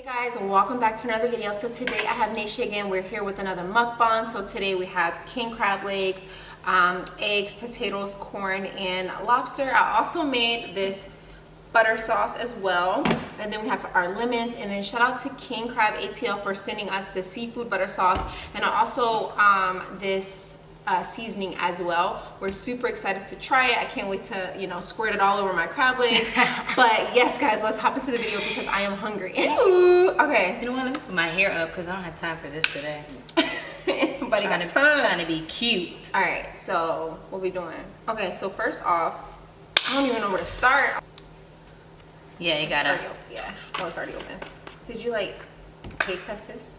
Guys, and welcome back to another video. So today I have Naisha again. We're here with another mukbang. So today we have king crab legs, eggs, potatoes, corn, and lobster. I also made this butter sauce as well, and then we have our lemons. And then shout out to King Crab ATL for sending us the seafood butter sauce, and also this seasoning as well. We're super excited to try it. I can't wait to, you know, squirt it all over my crab legs. But yes, guys, let's hop into the video because I am hungry. Ooh, okay. You know what? Let me put my hair up because I don't have time for this today. But trying to be cute. All right, so what we doing? Okay, so first off, I don't even know where to start. Yeah, you gotta. Yeah, oh, it's already open. Did you like taste test this?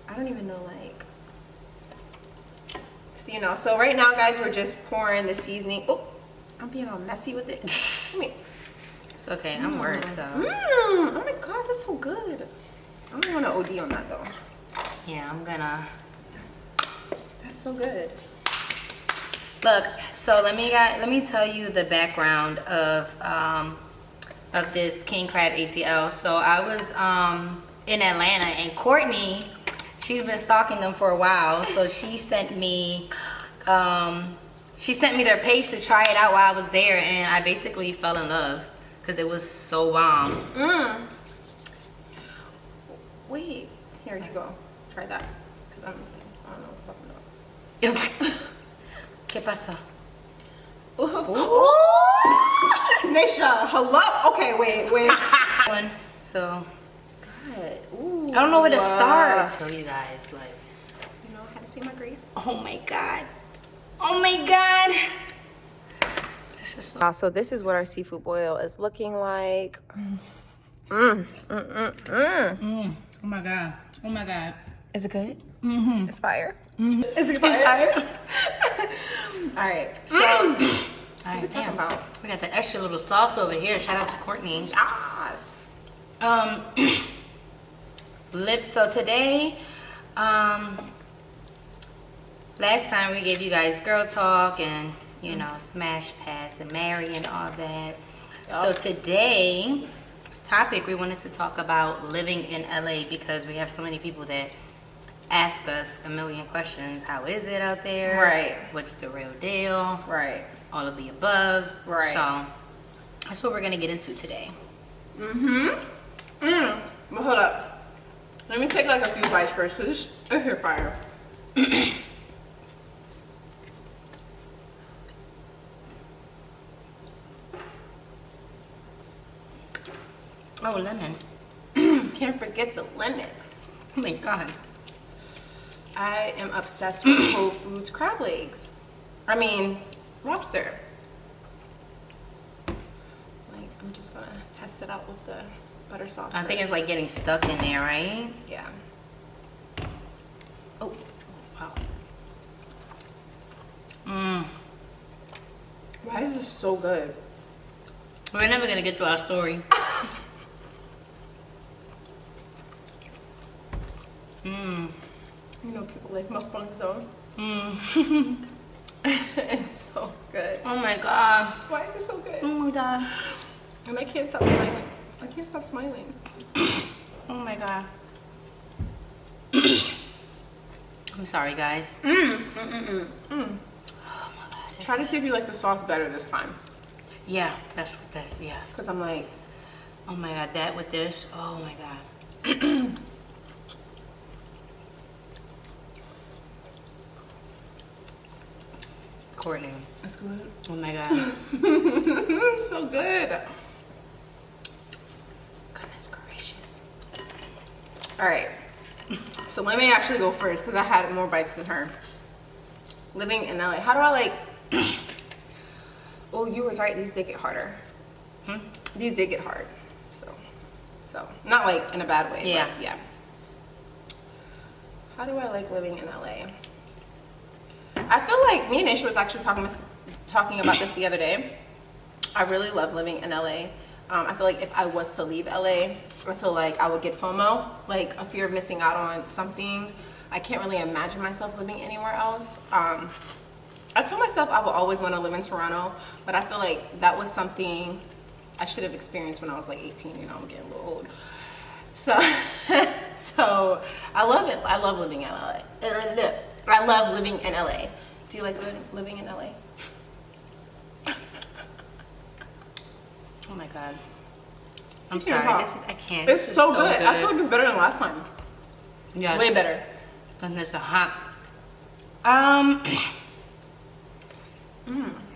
I don't even know, like. So, you know, so right now, guys, we're just pouring the seasoning. Oh, I'm being all messy with it. It's okay, I'm worse, so. Oh my God, that's so good. I don't want to OD on that though. Yeah, I'm gonna. That's so good. Look, so let me tell you the background of this king crab ATL. So I was in Atlanta, and Courtney, she's been stalking them for a while. So she sent me their page to try it out while I was there, and I basically fell in love because it was so bomb. Wait, here you go. Try that. I don't know what's popping up. ¿Qué pasó? Ooh. Naisha, hello? Okay, wait. So, God. Ooh. I don't know where to start. Tell you guys, like, you know how to see my grace? oh my God. Oh my God. This is so. So this is what our seafood boil is looking like. Oh my God. Oh my God. Is it good? Mm-hmm. It's fire. Mm-hmm. Is it fire? All right. So, All what right, we talking about? We got the extra little sauce over here. Shout out to Courtney. Yes. So today, last time we gave you guys girl talk and, you know, smash, pass, and marry and all that. Yep. So today's topic, we wanted to talk about living in LA because we have so many people that ask us a million questions. How is it out there? Right. What's the real deal? Right. All of the above. Right. So that's what we're gonna get into today. But hold up. Let me take like a few bites first because it's here fire. Oh, lemon. Can't forget the lemon. Oh my God. I am obsessed with Whole Foods crab legs. I mean, lobster. Like, I'm just gonna test it out with the butter sauce. I think it's like getting stuck in there, right? Yeah. Oh, wow. Why is this so good? We're never gonna get to our story. You know people like mukbang zone. It's so good. Oh my God. Why is it so good? Oh my God. And I can't stop smiling. I can't stop smiling. Oh my God. I'm sorry, guys. Oh my God. Try to see if you like the sauce better this time. Yeah, that's yeah. Because I'm like, oh my God, that with this. Oh my God. Courtney. it's good. Oh my God. So good. Goodness gracious. All right. So let me actually go first because I had more bites than her. Living in LA. How do I like... Oh, you was right. These did get harder. These did get hard. So not like in a bad way. Yeah. But yeah. How do I like living in LA? I feel like me and Naisha was actually talking about this the other day. I really love living in LA. I feel like if I was to leave LA, I feel like I would get FOMO, like a fear of missing out on something. I can't really imagine myself living anywhere else. I told myself I would always want to live in Toronto, but I feel like that was something I should have experienced when I was like 18. You know, I'm getting a little old. So, so I love it. I love living in LA. I love living in LA. Do you like living in LA? Oh my God. I'm You sorry. can't This is, I can't. It's This is so good. I feel like it's better than last time. Yeah. Way better. And there's a hot.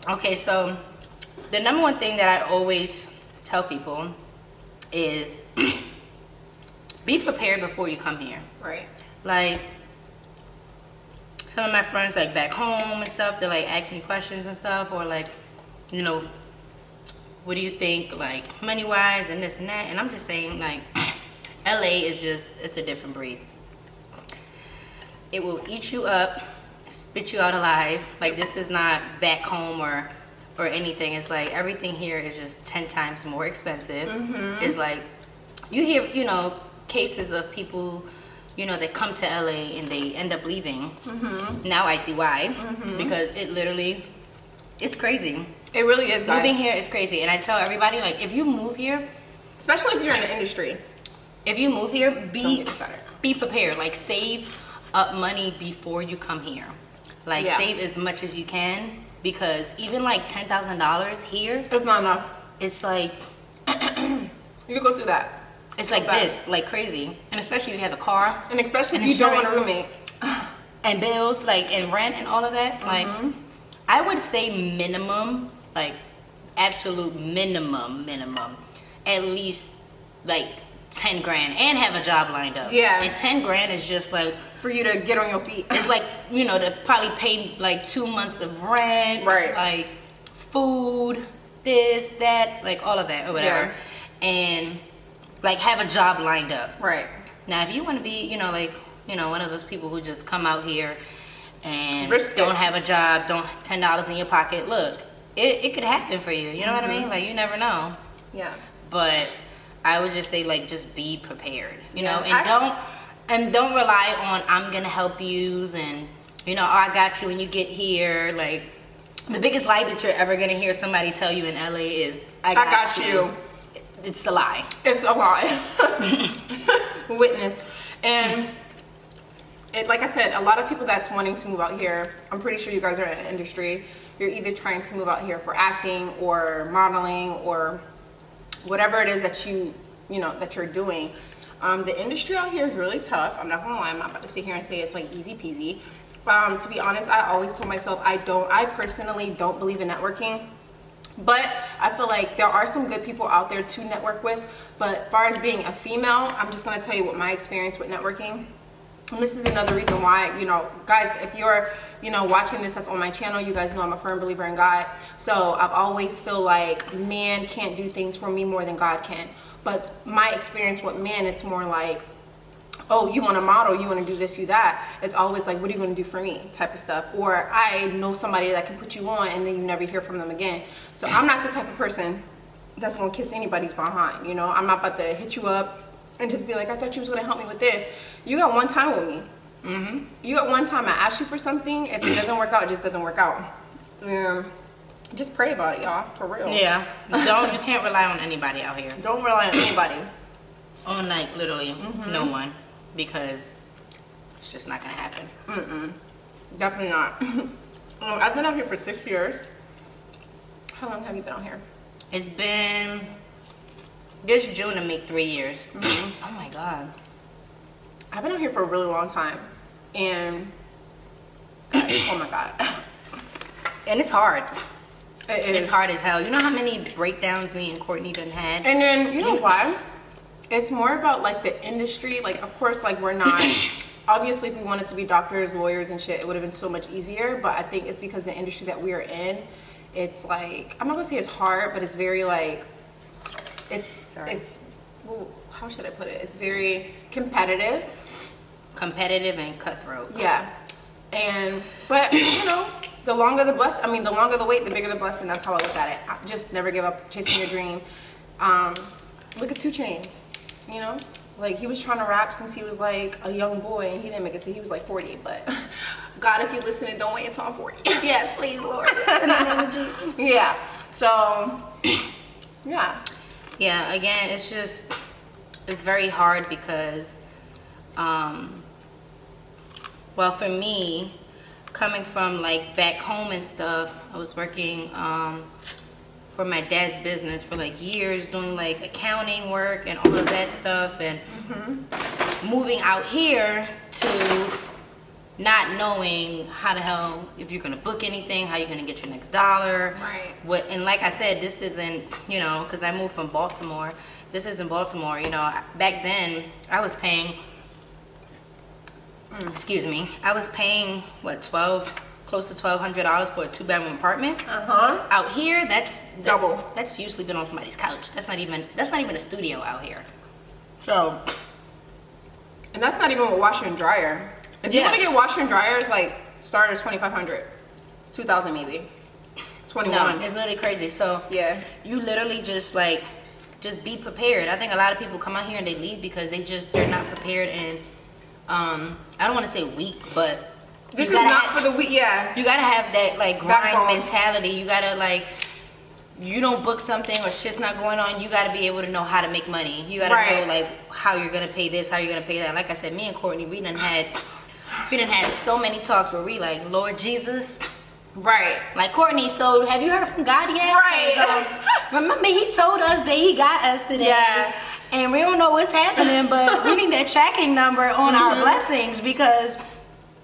Okay, so the number one thing that I always tell people is be prepared before you come here. Right. Like, some of my friends, like, back home and stuff, they, like, ask me questions and stuff, or, like, you know, what do you think, like, money-wise and this and that, and I'm just saying, like, LA is just, it's a different breed. It will eat you up, spit you out alive. Like, this is not back home or anything. It's like, everything here is just 10 times more expensive. It's like, you hear, you know, cases of people, you know, that come to LA and they end up leaving. Now I see why. Because it literally, it's crazy. It really is, guys. Moving here is crazy. And I tell everybody, like, if you move here, especially if you're in the industry, if you move here, don't get excited. be prepared. Like, save up money before you come here. Like, Yeah. save as much as you can, because even like $10,000 here, It's not enough. it's like, You can go through that. it's like bad. this, like crazy. And especially if you have a car And especially if And you don't want a insurance. roommate. and bills, like, and rent and all of that. Like, I would say minimum, like, absolute minimum, at least like 10 grand, and have a job lined up. Yeah. And 10 grand is just like, For you to get on your feet. it's like, you know, to probably pay like 2 months of rent, Right. like food, this, that, like all of that or whatever. And like have a job lined up. Right. Now, if you want to be, you know, like, you know, one of those people who just come out here and Risk don't it. have a job, don't $10 in your pocket, look, it could happen for you. You know what I mean? Like, you never know. Yeah. But I would just say, like, just be prepared, you Yeah. know, and don't rely on I'm gonna help yous and, you know, oh, I got you when you get here. Like, the biggest lie that you're ever gonna hear somebody tell you in LA is I got you. It's a lie. It's a lie. Witnessed. And it, like I said, a lot of people that's wanting to move out here, I'm pretty sure you guys are in the industry. You're either trying to move out here for acting or modeling or whatever it is that you know that you're doing. The industry out here is really tough. I'm not gonna lie. I'm not about to sit here and say it's like easy peasy. To be honest, I always told myself I personally don't believe in networking. But I feel like there are some good people out there to network with. But as far as being a female, I'm just going to tell you what my experience with networking. And this is another reason why, you know, guys, if you're, you know, watching this that's on my channel, you guys know I'm a firm believer in God. So I've always feel like man can't do things for me more than God can. But my experience with men, it's more like, oh, you want to model, you want to do this, you that. It's always like, what are you going to do for me type of stuff. Or I know somebody that can put you on and then you never hear from them again. So I'm not the type of person that's going to kiss anybody's behind. You know, I'm not about to hit you up and just be like, I thought you was going to help me with this. You got one time with me. You got one time I asked you for something. If it doesn't work out, it just doesn't work out. Just pray about it, y'all, for real. Yeah. You can't rely on anybody out here. Don't rely on anybody. On, like, literally no one. Because it's just not gonna happen. Definitely not. I've been out here for 6 years. How long have you been out here? It's been this June to make 3 years. Oh my God. I've been out here for a really long time. And, oh my God. And it's hard. It is. It's hard as hell. You know how many breakdowns me and Courtney done had? And then, you know why? It's more about like the industry. Like, of course, like we're not, obviously if we wanted to be doctors, lawyers and shit, it would have been so much easier. But I think it's because the industry that we are in, it's like, I'm not gonna say it's hard, but it's very like, well, how should I put it? It's very competitive. Competitive and cutthroat. Yeah. But you know, the longer the wait, the bigger the blessing. That's how I look at it. Just never give up chasing your dream. Look at 2 Chainz, you know? Like, he was trying to rap since he was like a young boy and he didn't make it till he was like 40. But God, if you're listening, don't wait until I'm 40. Yes, please, Lord. In the name of Jesus. Yeah. So, yeah. Yeah, again, it's very hard because, well, for me, coming from like back home and stuff, I was working for my dad's business for like years, doing like accounting work and all of that stuff, and moving out here to not knowing how the hell, if you're gonna book anything, how you're gonna get your next dollar. Right. What, and like I said, this isn't, you know, because I moved from Baltimore. This isn't Baltimore, you know. Back then, I was paying, excuse me, I was paying, what, close to $1,200 for a 2-bedroom apartment. Out here, that's double. That's usually been on somebody's couch. That's not even a studio out here. So, and that's not even with washer and dryer. If you want to get washer and dryers, like starters $2,500, $2,000 maybe, $21. No, it's literally crazy. So yeah, you literally just be prepared. I think a lot of people come out here and they leave because they're not prepared, and I don't want to say weak, but this is not for the weak. Yeah, you gotta have that like grind backbone mentality. You gotta like, you don't book something or shit's not going on, you gotta be able to know how to make money. You gotta know like how you're gonna pay this, how you're gonna pay that. Like I said, me and Courtney, we done had so many talks where we like, Lord Jesus. Right. Like, Courtney, so have you heard from God yet? Right. Remember, he told us that he got us today. Yeah. And we don't know what's happening, but we need that tracking number on our blessings, because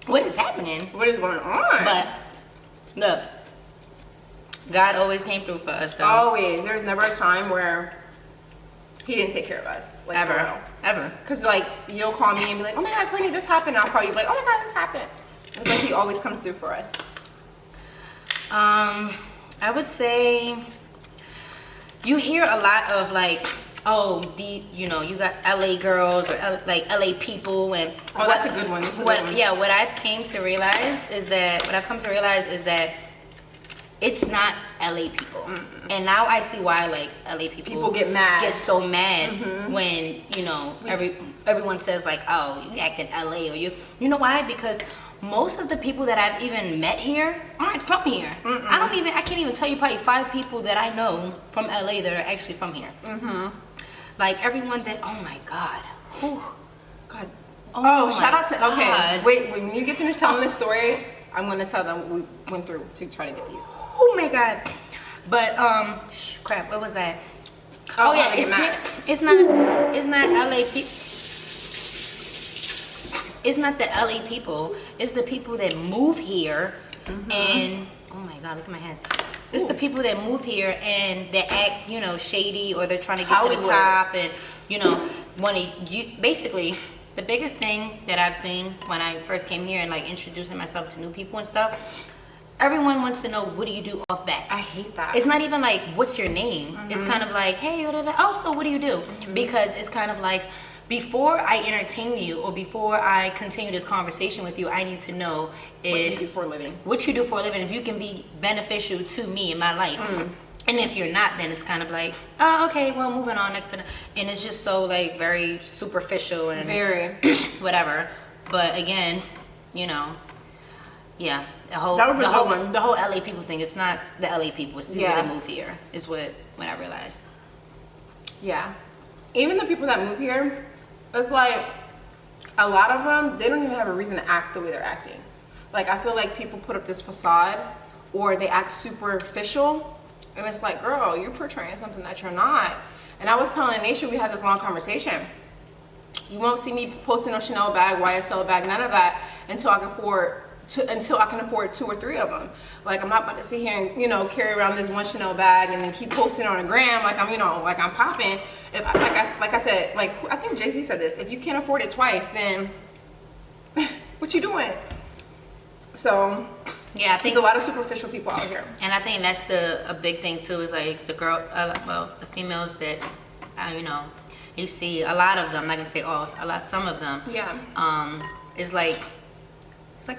what is happening? What is going on? But look, God always came through for us, though. Always. There's never a time where he didn't take care of us. Like, Ever. Because, like, you'll call me and be like, oh my God, Courtney, this happened. I'll call you like, oh my God, this happened. It's like he always comes through for us. I would say you hear a lot of like, oh, you got LA girls or like LA people, and that's a good one. This is a good one. Yeah, what I've come to realize is that it's not LA people. And now I see why like LA people get so mad when, everyone says like, oh, you act in LA, or you know why? Because most of the people that I've even met here aren't from here. I can't even tell you probably 5 people that I know from LA that are actually from here. Like everyone that, oh my God. Whew. God. Oh, shout out to, okay, wait, when you get finished telling this story, I'm going to tell them what we went through to try to get these. Oh my God. But, crap, what was that? Oh yeah, it's not LA people. It's not the LA people. It's the people that move here, and oh my God, look at my hands. It's the people that move here and that act, shady, or they're trying to get to the top, and basically the biggest thing that I've seen when I first came here and like introducing myself to new people and stuff. Everyone wants to know, what do you do off back? I hate that. It's not even like, what's your name? It's kind of like, hey, also, what do you do? Because it's kind of like, before I entertain you or before I continue this conversation with you, I need to know what you do for a living. What you do for a living, if you can be beneficial to me in my life. And if you're not, then it's kind of like, oh, okay, well, moving on next to the, and it's just so like very superficial and very whatever. But again, yeah, the whole LA people thing. It's not the LA people. It's the people that move here. Is what I realized. Yeah, even the people that move here, it's like a lot of them, they don't even have a reason to act the way they're acting. Like, I feel like people put up this facade, or they act superficial, and it's like, girl, you're portraying something that you're not. And I was telling Naisha, we had this long conversation. You won't see me posting a Chanel bag, YSL bag, none of that until I can afford 2 or 3 of them. Like, I'm not about to sit here and carry around this one Chanel bag and then keep posting on a gram like I'm popping. If like I said, like I think Jay-Z said this, if you can't afford it twice, then what you doing? So yeah, I think there's a lot of superficial people out here, and I think that's a big thing too. Is like the the females that you see a lot of them. I'm not gonna say all, some of them. Yeah. It's like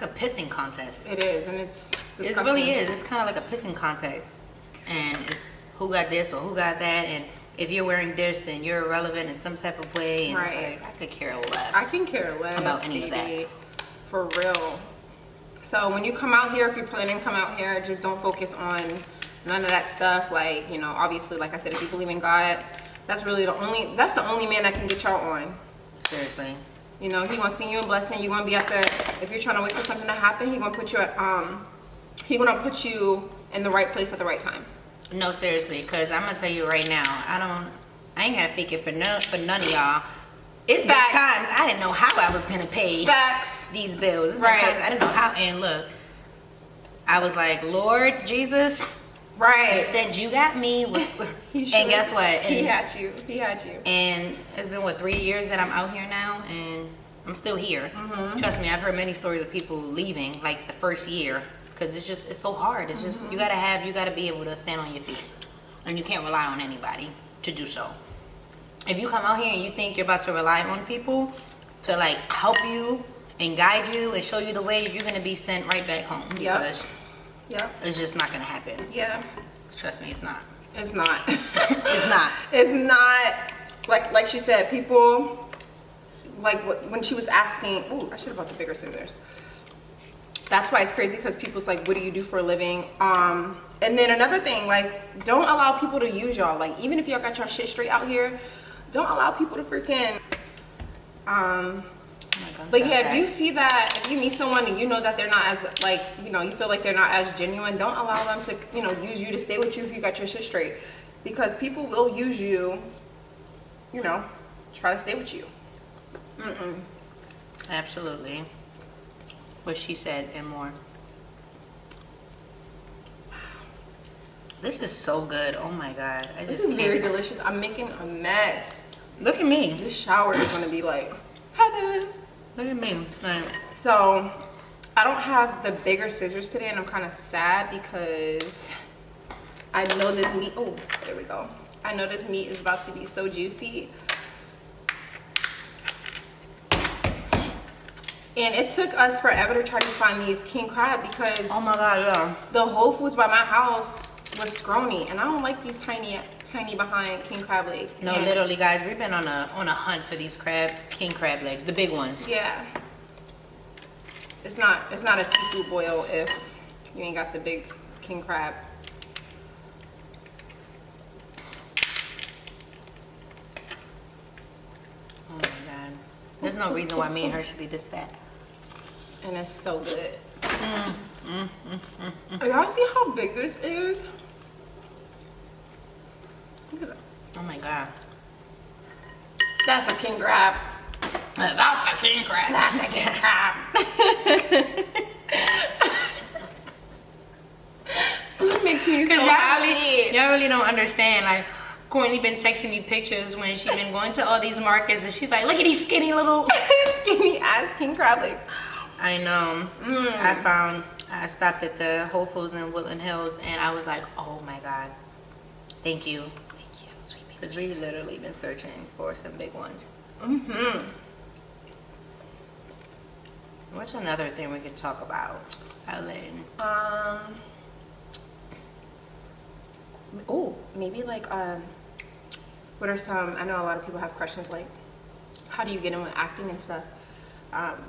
a pissing contest. It is, and it's disgusting. It really is. It's kind of like a pissing contest, and it's who got this or who got that, and if you're wearing this, then you're irrelevant in some type of way. And right. It's like, I could care less. I can care less about any of that. For real. So when you come out here, if you're planning to come out here, just don't focus on none of that stuff. Like, obviously, like I said, if you believe in God, that's really that's the only man that can get y'all on. Seriously. You know, he gonna send you a blessing. You gonna be at the, if you're trying to wait for something to happen, he gonna put you in the right place at the right time. No, seriously, because I'm gonna tell you right now, I ain't gotta fake it for none of y'all. It's been Facts. times I didn't know how I was gonna pay Facts. these bills. It's been Right. times I didn't know how, and look, I was like, Lord Jesus, Right. you said you got me. And guess what? He And, had you. He had you. and it's been, what, 3 years that I'm out here now, and I'm still here. Trust me, I've heard many stories of people leaving, like, the first year, because it's so hard. It's just, you gotta be able to stand on your feet. And you can't rely on anybody to do so. If you come out here and you think you're about to rely on people to, like, help you and guide you and show you the way, you're gonna be sent right back home, because it's just not gonna happen. Yeah. Trust me, it's not. It's not. It's not. It's not. Like she said, people, like when she was asking, ooh, I should have bought the bigger scissors. That's why it's crazy, because people's like, what do you do for a living? And then another thing, like, don't allow people to use y'all. Like, even if y'all got your shit straight out here, don't allow people to freaking, but yeah, if you see that, if you meet someone and you know that they're not as, like, you know, you feel like they're not as genuine, don't allow them to, you know, use you to stay with you if you got your shit straight. Because people will use you, you know, try to stay with you. Absolutely. What she said and more. This is so good. Oh my God. This is very delicious. I'm making a mess. Look at me. This shower is going to be like heaven. Look at me. Like, So I don't have the bigger scissors today, and I'm kind of sad because I know this meat, oh, there we go. I know this meat is about to be so juicy. And it took us forever to try to find these king crab, because oh my God, yeah. the Whole Foods by my house was scrawny, and I don't like these tiny behind king crab legs. No, And literally, guys, we've been on a hunt for these king crab legs, the big ones. yeah, it's not a seafood boil if you ain't got the big king crab. Oh my God. There's no reason why me and her should be this fat. And it's so good. Y'all see how big this is? Look at that. Oh my God. That's a king crab. That's a king crab. That's a king crab. It makes me so happy. Y'all really don't understand. Like, Courtney been texting me pictures when she's been going to all these markets, and she's like, look at these skinny little... Skinny ass king crab legs. I know. I stopped at the Whole Foods in Woodland Hills, and I was like, oh my God. Thank you. Thank you, sweet baby. Because we've literally been searching for some big ones. What's another thing we could talk about, Ellen? Oh, maybe like, what are some, I know a lot of people have questions like, how do you get in with acting and stuff?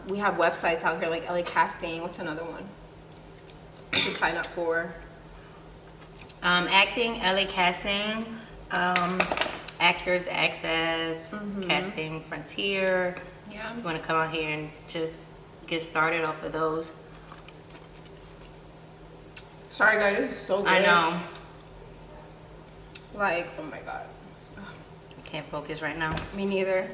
We have websites out here like LA Casting. What's another one you can sign up for? Acting, LA Casting, Actors Access, Casting Frontier. Yeah. You want to come out here and just get started off of those. Sorry guys, this is so good. I know. Like, oh my God. I can't focus right now. Me neither.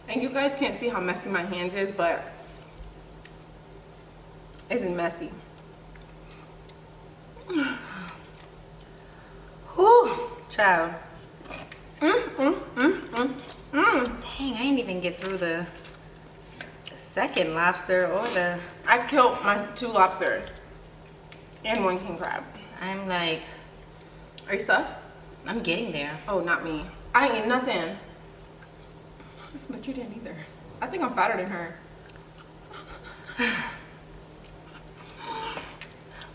And you guys can't see how messy my hands is, but isn't messy. Whew, child. Dang, I didn't even get through the second lobster or the... I killed my 2 lobsters and 1 king crab. I'm like, Are you stuffed? I'm getting there. Oh, not me. I ain't nothing. But you didn't either. I think I'm fatter than her.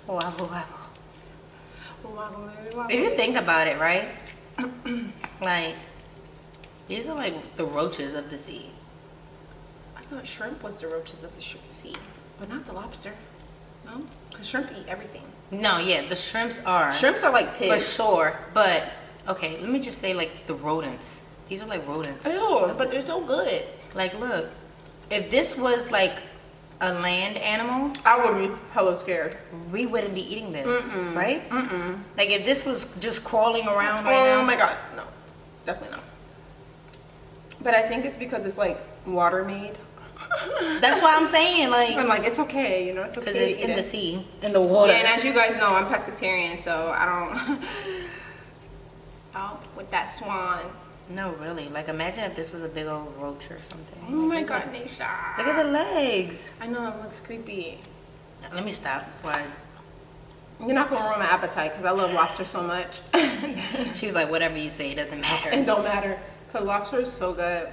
Wobble, Wobble. If you think about it, right? Like, these are like the roaches of the sea. I thought shrimp was the roaches of the sea, but not the lobster. No? Because shrimp eat everything. No, yeah, the shrimps are. Shrimps are like For pigs. sure. But, okay, let me just say, like, the rodents. These are like rodents. Ew, but they're so good. Like, look. If this was, like, a land animal, I would be hella scared. we wouldn't be eating this, right? Like, if this was just crawling around right Oh now. my god, no. Definitely not. But I think it's because it's like water made. That's why I'm saying, like, And like it's okay, you know, it's okay. because to it's eat in it. the sea, in the water. Yeah, and as you guys know, I'm pescatarian, so I don't. Oh, with that swan. No, really. Like, imagine if this was a big old roach or something. Oh my god, Nisha. Look at the legs. I know it looks creepy. Let me stop before You're not gonna ruin my appetite because I love lobster so much. she's like, whatever you say, it doesn't matter. It don't matter because lobster is so good.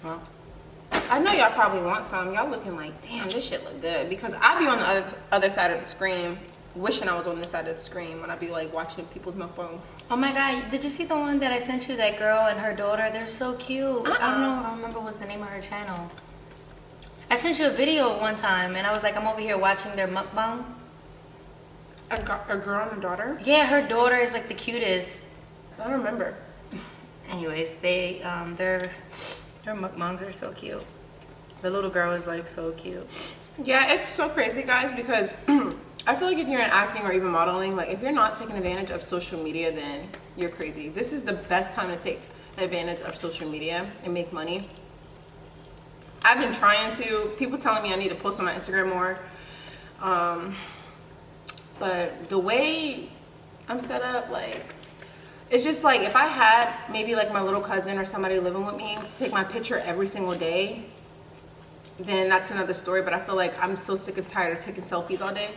Well, I know y'all probably want some. Y'all looking like, damn, this shit look good. Because I be on the other side of the screen, wishing I was on this side of the screen when I be like watching people's mukbangs. oh my god, did you see the one that I sent you? That girl and her daughter, they're so cute. I don't know, I don't remember what's the name of her channel. I sent you a video one time and I was like, I'm over here watching their mukbang. A girl and a daughter? Yeah, her daughter is like the cutest. I don't remember. Anyways, their mukbangs are so cute. The little girl is like so cute. Yeah, it's so crazy, guys, because I feel like if you're in acting or even modeling, like if you're not taking advantage of social media, then you're crazy. This is the best time to take advantage of social media and make money. I've been trying to. People telling me I need to post on my Instagram more. But the way I'm set up, like, it's just like if I had maybe like my little cousin or somebody living with me to take my picture every single day, then that's another story. But I feel like I'm so sick and tired of taking selfies all day.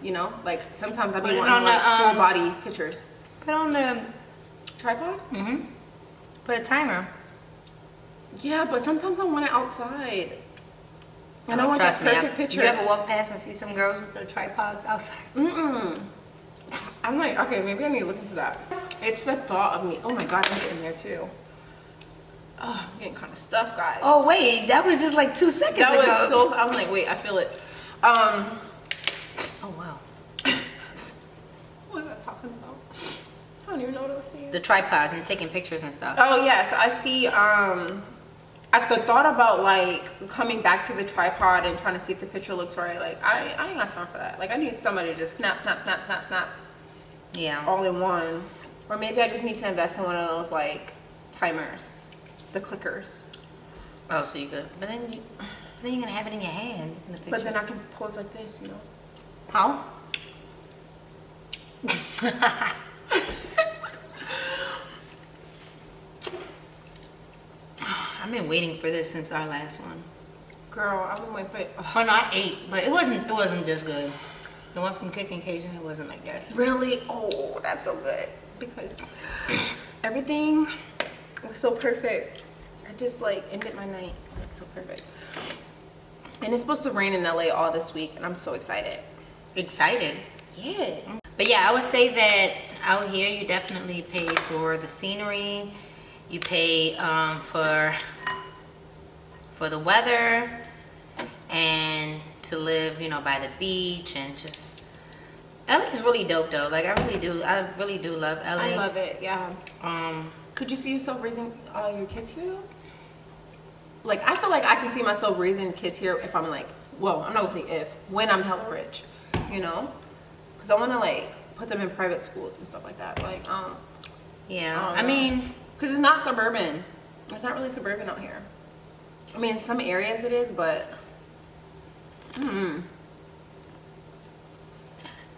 You know, like sometimes I be Put it wanting on like the, full body pictures. Put on the Tripod? put a timer. Yeah, but sometimes I want it outside. And I want that Trust me, perfect picture. You ever walk past and see some girls with their tripods outside? I'm like, okay, maybe I need to look into that. It's the thought of me. Oh my god, I'm getting there too. Oh, I'm getting kind of stuffed, guys. Oh wait, that was just like 2 seconds that ago. was so. I'm like, wait, I feel it. Oh wow. What was I talking about? I don't even know what I was saying. The tripods and taking pictures and stuff. Oh yeah, so I see. At the thought about like coming back to the tripod and trying to see if the picture looks right. Like I ain't got time for that. Like I need somebody to just snap, snap, snap, snap, snap, Yeah. all in one. Or maybe I just need to invest in one of those like timers, the clickers. Oh, so you could. But then you're gonna have it in your hand in the picture. But then I can pose like this, you know. How? I've been waiting for this since our last one. Girl, I've been waiting for it. Oh no, I ate, but it wasn't just good. The one from Kicking Cajun, it wasn't like that. Really? Oh, that's so good. Because everything was so perfect. I just like ended my night like so perfect. And it's supposed to rain in LA all this week, and I'm so excited. Excited. Yeah. But yeah, I would say that out here you definitely pay for the scenery. You pay for the weather and to live, you know, by the beach and just LA is really dope though. Like I really do love LA. I love it, yeah. Um, Could you see yourself raising your kids here though? Like, I feel like I can see myself raising kids here if I'm like, well, I'm not gonna say if, when I'm hella rich, you know? Because I want to like put them in private schools and stuff like that. Like, yeah. I I don't mean, because it's not suburban. It's not really suburban out here. I mean, in some areas it is, but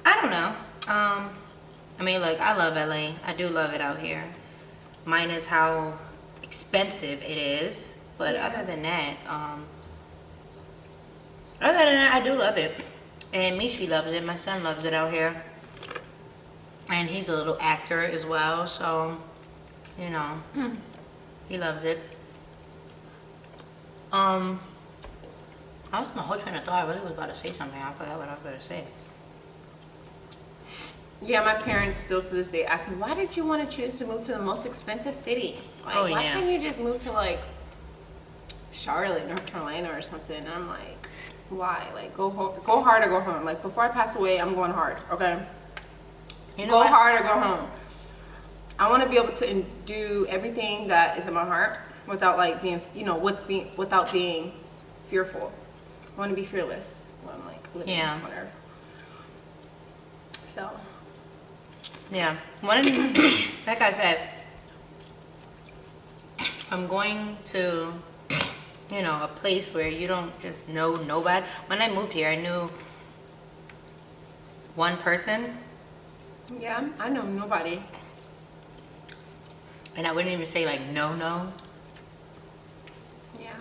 I don't know. I mean, look, I love LA. I do love it out here. Minus how expensive it is. But other than that, I do love it. And Mishi loves it. My son loves it out here. And he's a little actor as well, so, you know, he loves it. I lost my whole train of thought. I really was about to say something. I forgot what I was going to say. yeah, my parents still to this day ask me, why did you want to choose to move to the most expensive city? Like, Oh, why yeah. can't you just move to like Charlotte, North Carolina or something. And I'm like, why? Like, go hard or go home. Like, before I pass away, I'm going hard, okay? You know go what? hard or go home. I want to be able to do everything that is in my heart without like being, you know, without being fearful. I want to be fearless when I'm like living on Earth. So. Yeah. Like I said, I'm going to, you know, a place where you don't just know nobody. When I moved here, I knew one person. Yeah, I know nobody. And I wouldn't even say like no. Yeah.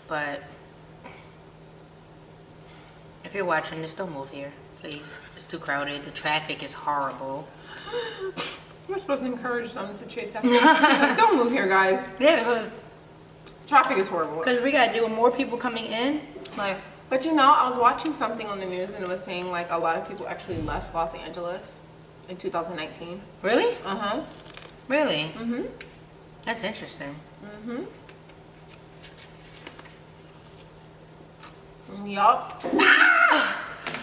But if you're watching this, don't move here, please. It's too crowded. The traffic is horrible. We're supposed to encourage them to chase after. Like, don't move here, guys. Yeah, Traffic is horrible. because we gotta deal with more people coming in. Like, But you know, I was watching something on the news and it was saying like a lot of people actually left Los Angeles in 2019. really? Uh-huh. Really? Mm-hmm. That's interesting. Mm-hmm. Yup.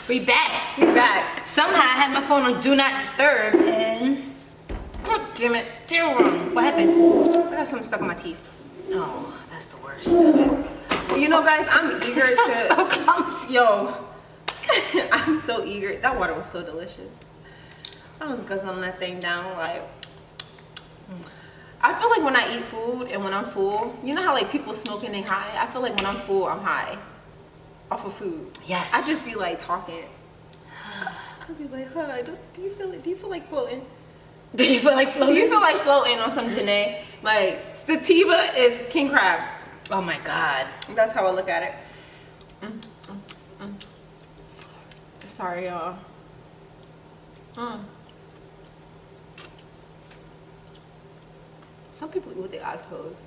We back. We back. Somehow I had my phone on Do Not Disturb and Damn it. still wrong. What happened? I got something stuck in my teeth. Oh, that's the worst. You know, guys, I'm eager to. I'm so clumsy. Yo, I'm so eager. That water was so delicious. I was guzzling that thing down like. I feel like when I eat food and when I'm full, you know how like people smoking they high? I feel like when I'm full, I'm high off of food. Yes. I just be like talking. I'll be like, huh, do you feel it? Do you feel like floating? Do you feel like Do floating? you feel like floating on some Janae? Like, sativa is king crab. Oh my God. That's how I look at it. Sorry, y'all. Some people eat with their eyes closed.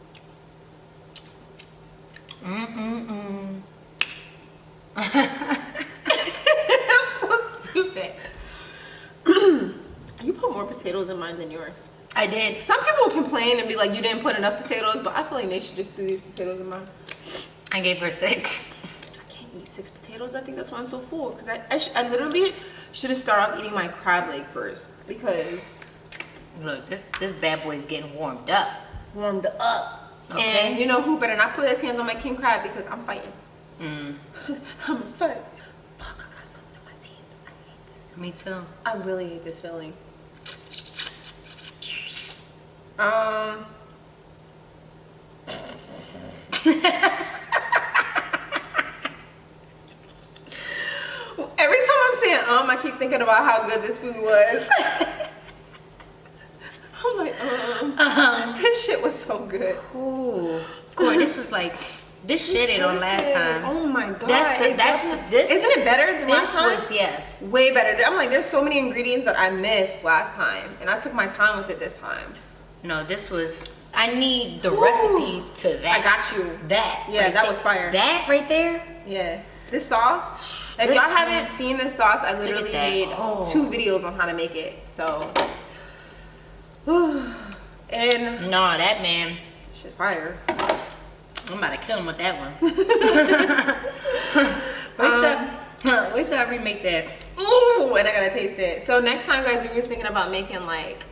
I'm so stupid. You put more potatoes in mine than yours. I did. Some people will complain and be like, you didn't put enough potatoes, but I feel like they should just do these potatoes in mine. I gave her 6. I can't eat 6 potatoes. I think that's why I'm so full. Because I literally should have started off eating my crab leg first. Because Look, this bad boy's getting warmed up. warmed up. Okay. And you know who better not put his hands on my king crab because I'm fighting. I'm fighting. Fuck, I got something in my teeth. I hate this. Me too. I really hate this feeling. Every time I'm saying I keep thinking about how good this food was. I'm like, this shit was so good. Ooh. Corey, this was like, this shitted on last time. Oh my god. This isn't it better than last This time? was, yes. Way better. I'm like, there's so many ingredients that I missed last time, and I took my time with it this time. No, this was, I need the recipe to that. I got you. That. Yeah, right that there. was fire. That right there. Yeah. This sauce, if This y'all one- haven't seen this sauce, I literally that. made Oh. 2 videos on how to make it. So, and No, that man, shit fire. I'm about to kill him with that one. Wait till I remake that. Ooh, and I gotta taste it. So next time, guys, we were thinking about making like,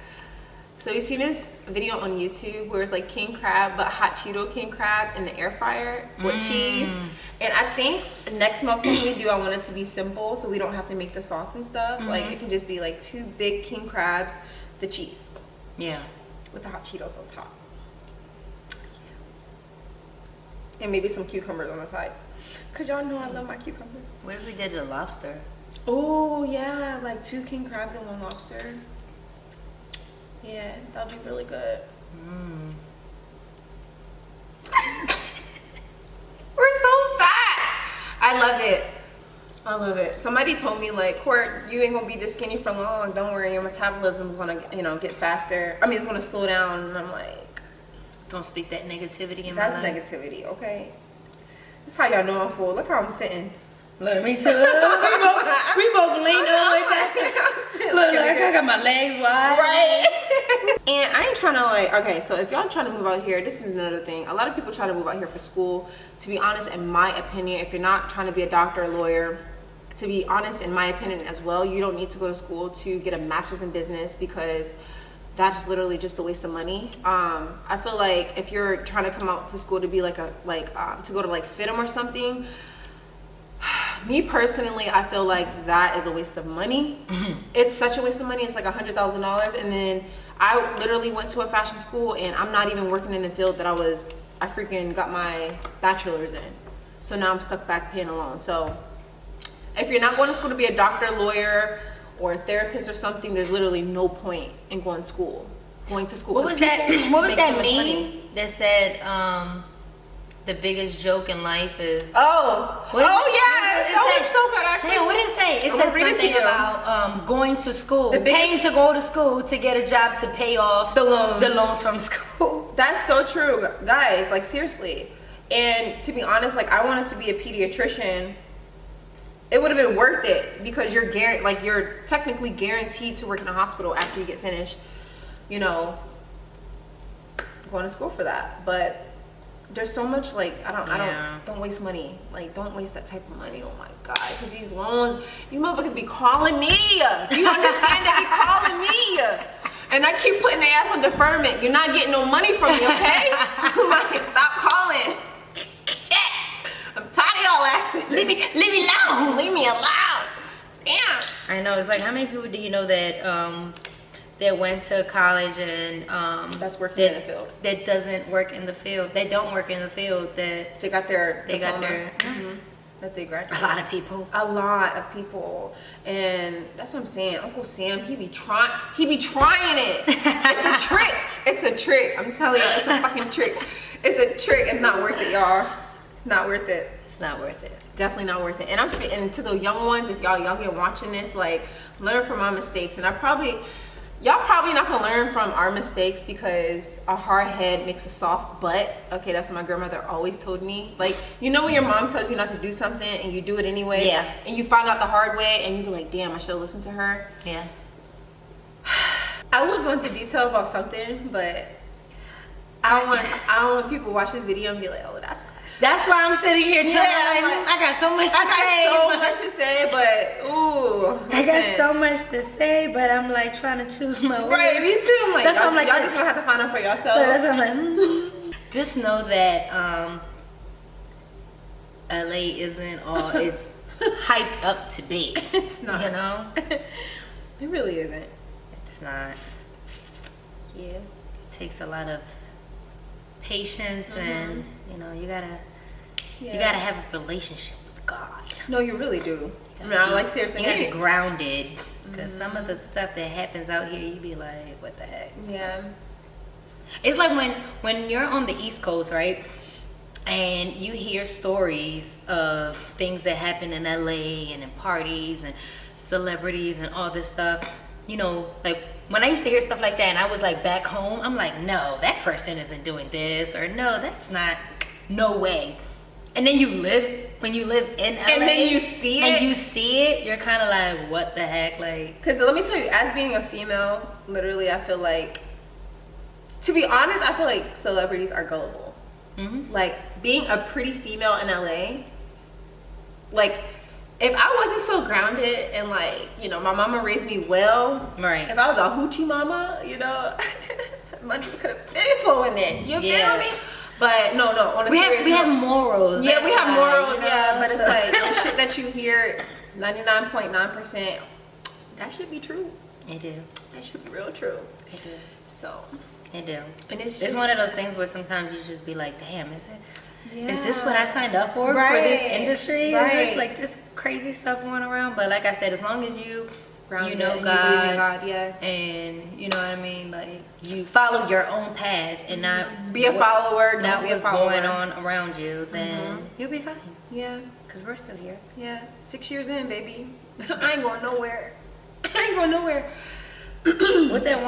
so you seen this video on YouTube where it's like king crab, but hot Cheeto king crab in the air fryer with cheese. And I think the next mukbang we do, I want it to be simple so we don't have to make the sauce and stuff. Like it can just be like 2 big king crabs, the cheese, Yeah. with the hot Cheetos on top. And maybe some cucumbers on the side. Cause y'all know I love my cucumbers. What if we did a lobster? Oh yeah, like 2 king crabs and 1 lobster. Yeah, that'll be really good. We're so fat. I love it. I love it. Somebody told me like, Court, you ain't gonna be this skinny for long. Don't worry, your metabolism's gonna, get faster. I mean, it's gonna slow down. And I'm like, Don't speak that negativity in my that's life. negativity, okay? That's how y'all know I'm full. Look how I'm sitting. Look, me too. We both leaned all the way back. Look, like I got my legs wide. Right. And I ain't trying to like, okay, so if y'all trying to move out here, this is another thing. A lot of people try to move out here for school. To be honest, in my opinion, if you're not trying to be a doctor or lawyer, to be honest, in my opinion as well, you don't need to go to school to get a master's in business, because that's literally just a waste of money. I feel like if you're trying to come out to school to be like to go to like FITM or something, me personally, I feel like that is a waste of money. It's such a waste of money. It's like $100,000, and then I literally went to a fashion school, and I'm not even working in the field that I freaking got my bachelor's in. So now I'm stuck back paying a loan. So if you're not going to school to be a doctor, lawyer, or a therapist or something, there's literally no point in going to school. What was that meme that said the biggest joke in life is... That was so good, actually. Hey, what did it say? It said something about going to school, paying to go to school to get a job to pay off the loans from school. That's so true, guys. Like, seriously. And to be honest, like, I wanted to be a pediatrician. It would have been worth it, because you're technically guaranteed to work in a hospital after you get finished, you know, going to school for that. But there's so much, like, don't waste money. Like, don't waste that type of money. Oh my God. Because these loans, you motherfuckers be calling me. You understand? They be calling me. And I keep putting their ass on deferment. You're not getting no money from me, okay? Like, stop calling. Shit. I'm tired of y'all asses. Leave me alone. Leave me alone. Damn. I know. It's like, how many people do you know that that went to college and that's working in the field, that doesn't work in the field, they don't work in the field, that they got their that they graduated. A lot of people. And that's what I'm saying. Uncle Sam, he be trying it. It's a trick. I'm telling you, it's a fucking trick. It's a trick. It's not worth it, y'all. Not worth it. It's not worth it. Definitely not worth it. And I'm speaking to the young ones. If y'all young and watching this, like, learn from my mistakes. And y'all probably not gonna learn from our mistakes, because a hard head makes a soft butt. Okay, that's what my grandmother always told me. Like, you know when your mom tells you not to do something and you do it anyway? Yeah. And you find out the hard way and you be like, damn, I should have listened to her. Yeah. I would go into detail about something, but I don't want people to watch this video and be like, oh, that's why I'm sitting here telling I got so much to say. But ooh, I got so much to say, but I'm like trying to choose my words. Right, me too. I'm like, that's why I'm like, y'all just gonna have to find out for yourself. That's why I'm like, just know that LA isn't all it's hyped up to be. It's not. You know, it really isn't. It's not. Yeah, it takes a lot of patience, and you know, you gotta have a relationship with God. No, you really do. Like, seriously, you gotta be grounded, because some of the stuff that happens out here, you be like, what the heck? Yeah. It's like when you're on the East Coast, right, and you hear stories of things that happen in LA and in parties and celebrities and all this stuff. You know, like, when I used to hear stuff like that and I was like back home, I'm like, no, that person isn't doing this, or no, that's not, no way. And then when you live in LA, and then you see it, you're kind of like, what the heck? Like, because let me tell you, as being a female, literally, I feel like, to be honest, I feel like celebrities are gullible. Mm-hmm. Like, being a pretty female in LA, like, if I wasn't so grounded and, like, you know, my mama raised me well, right? If I was a hoochie mama, you know, money could have been flowing in. You feel me? But no, on a serious note, we have morals. Yeah, we have morals. You know, yeah, but it's like the shit that you hear, 99.9%, that should be true. It do. That should be real true. It do. So. It do. And it's one of those things where sometimes you just be like, damn, is it? Yeah. Is this what I signed up for this industry? Is it like this crazy stuff going around? But like I said, as long as you grounded, know and God, you believe in God, yeah, and you know what I mean, like you follow your own path and not be a follower, not be a what's follower. going on around you, then you'll be fine. Yeah, because we're still here. Yeah, 6 years in, baby. I ain't going nowhere. What that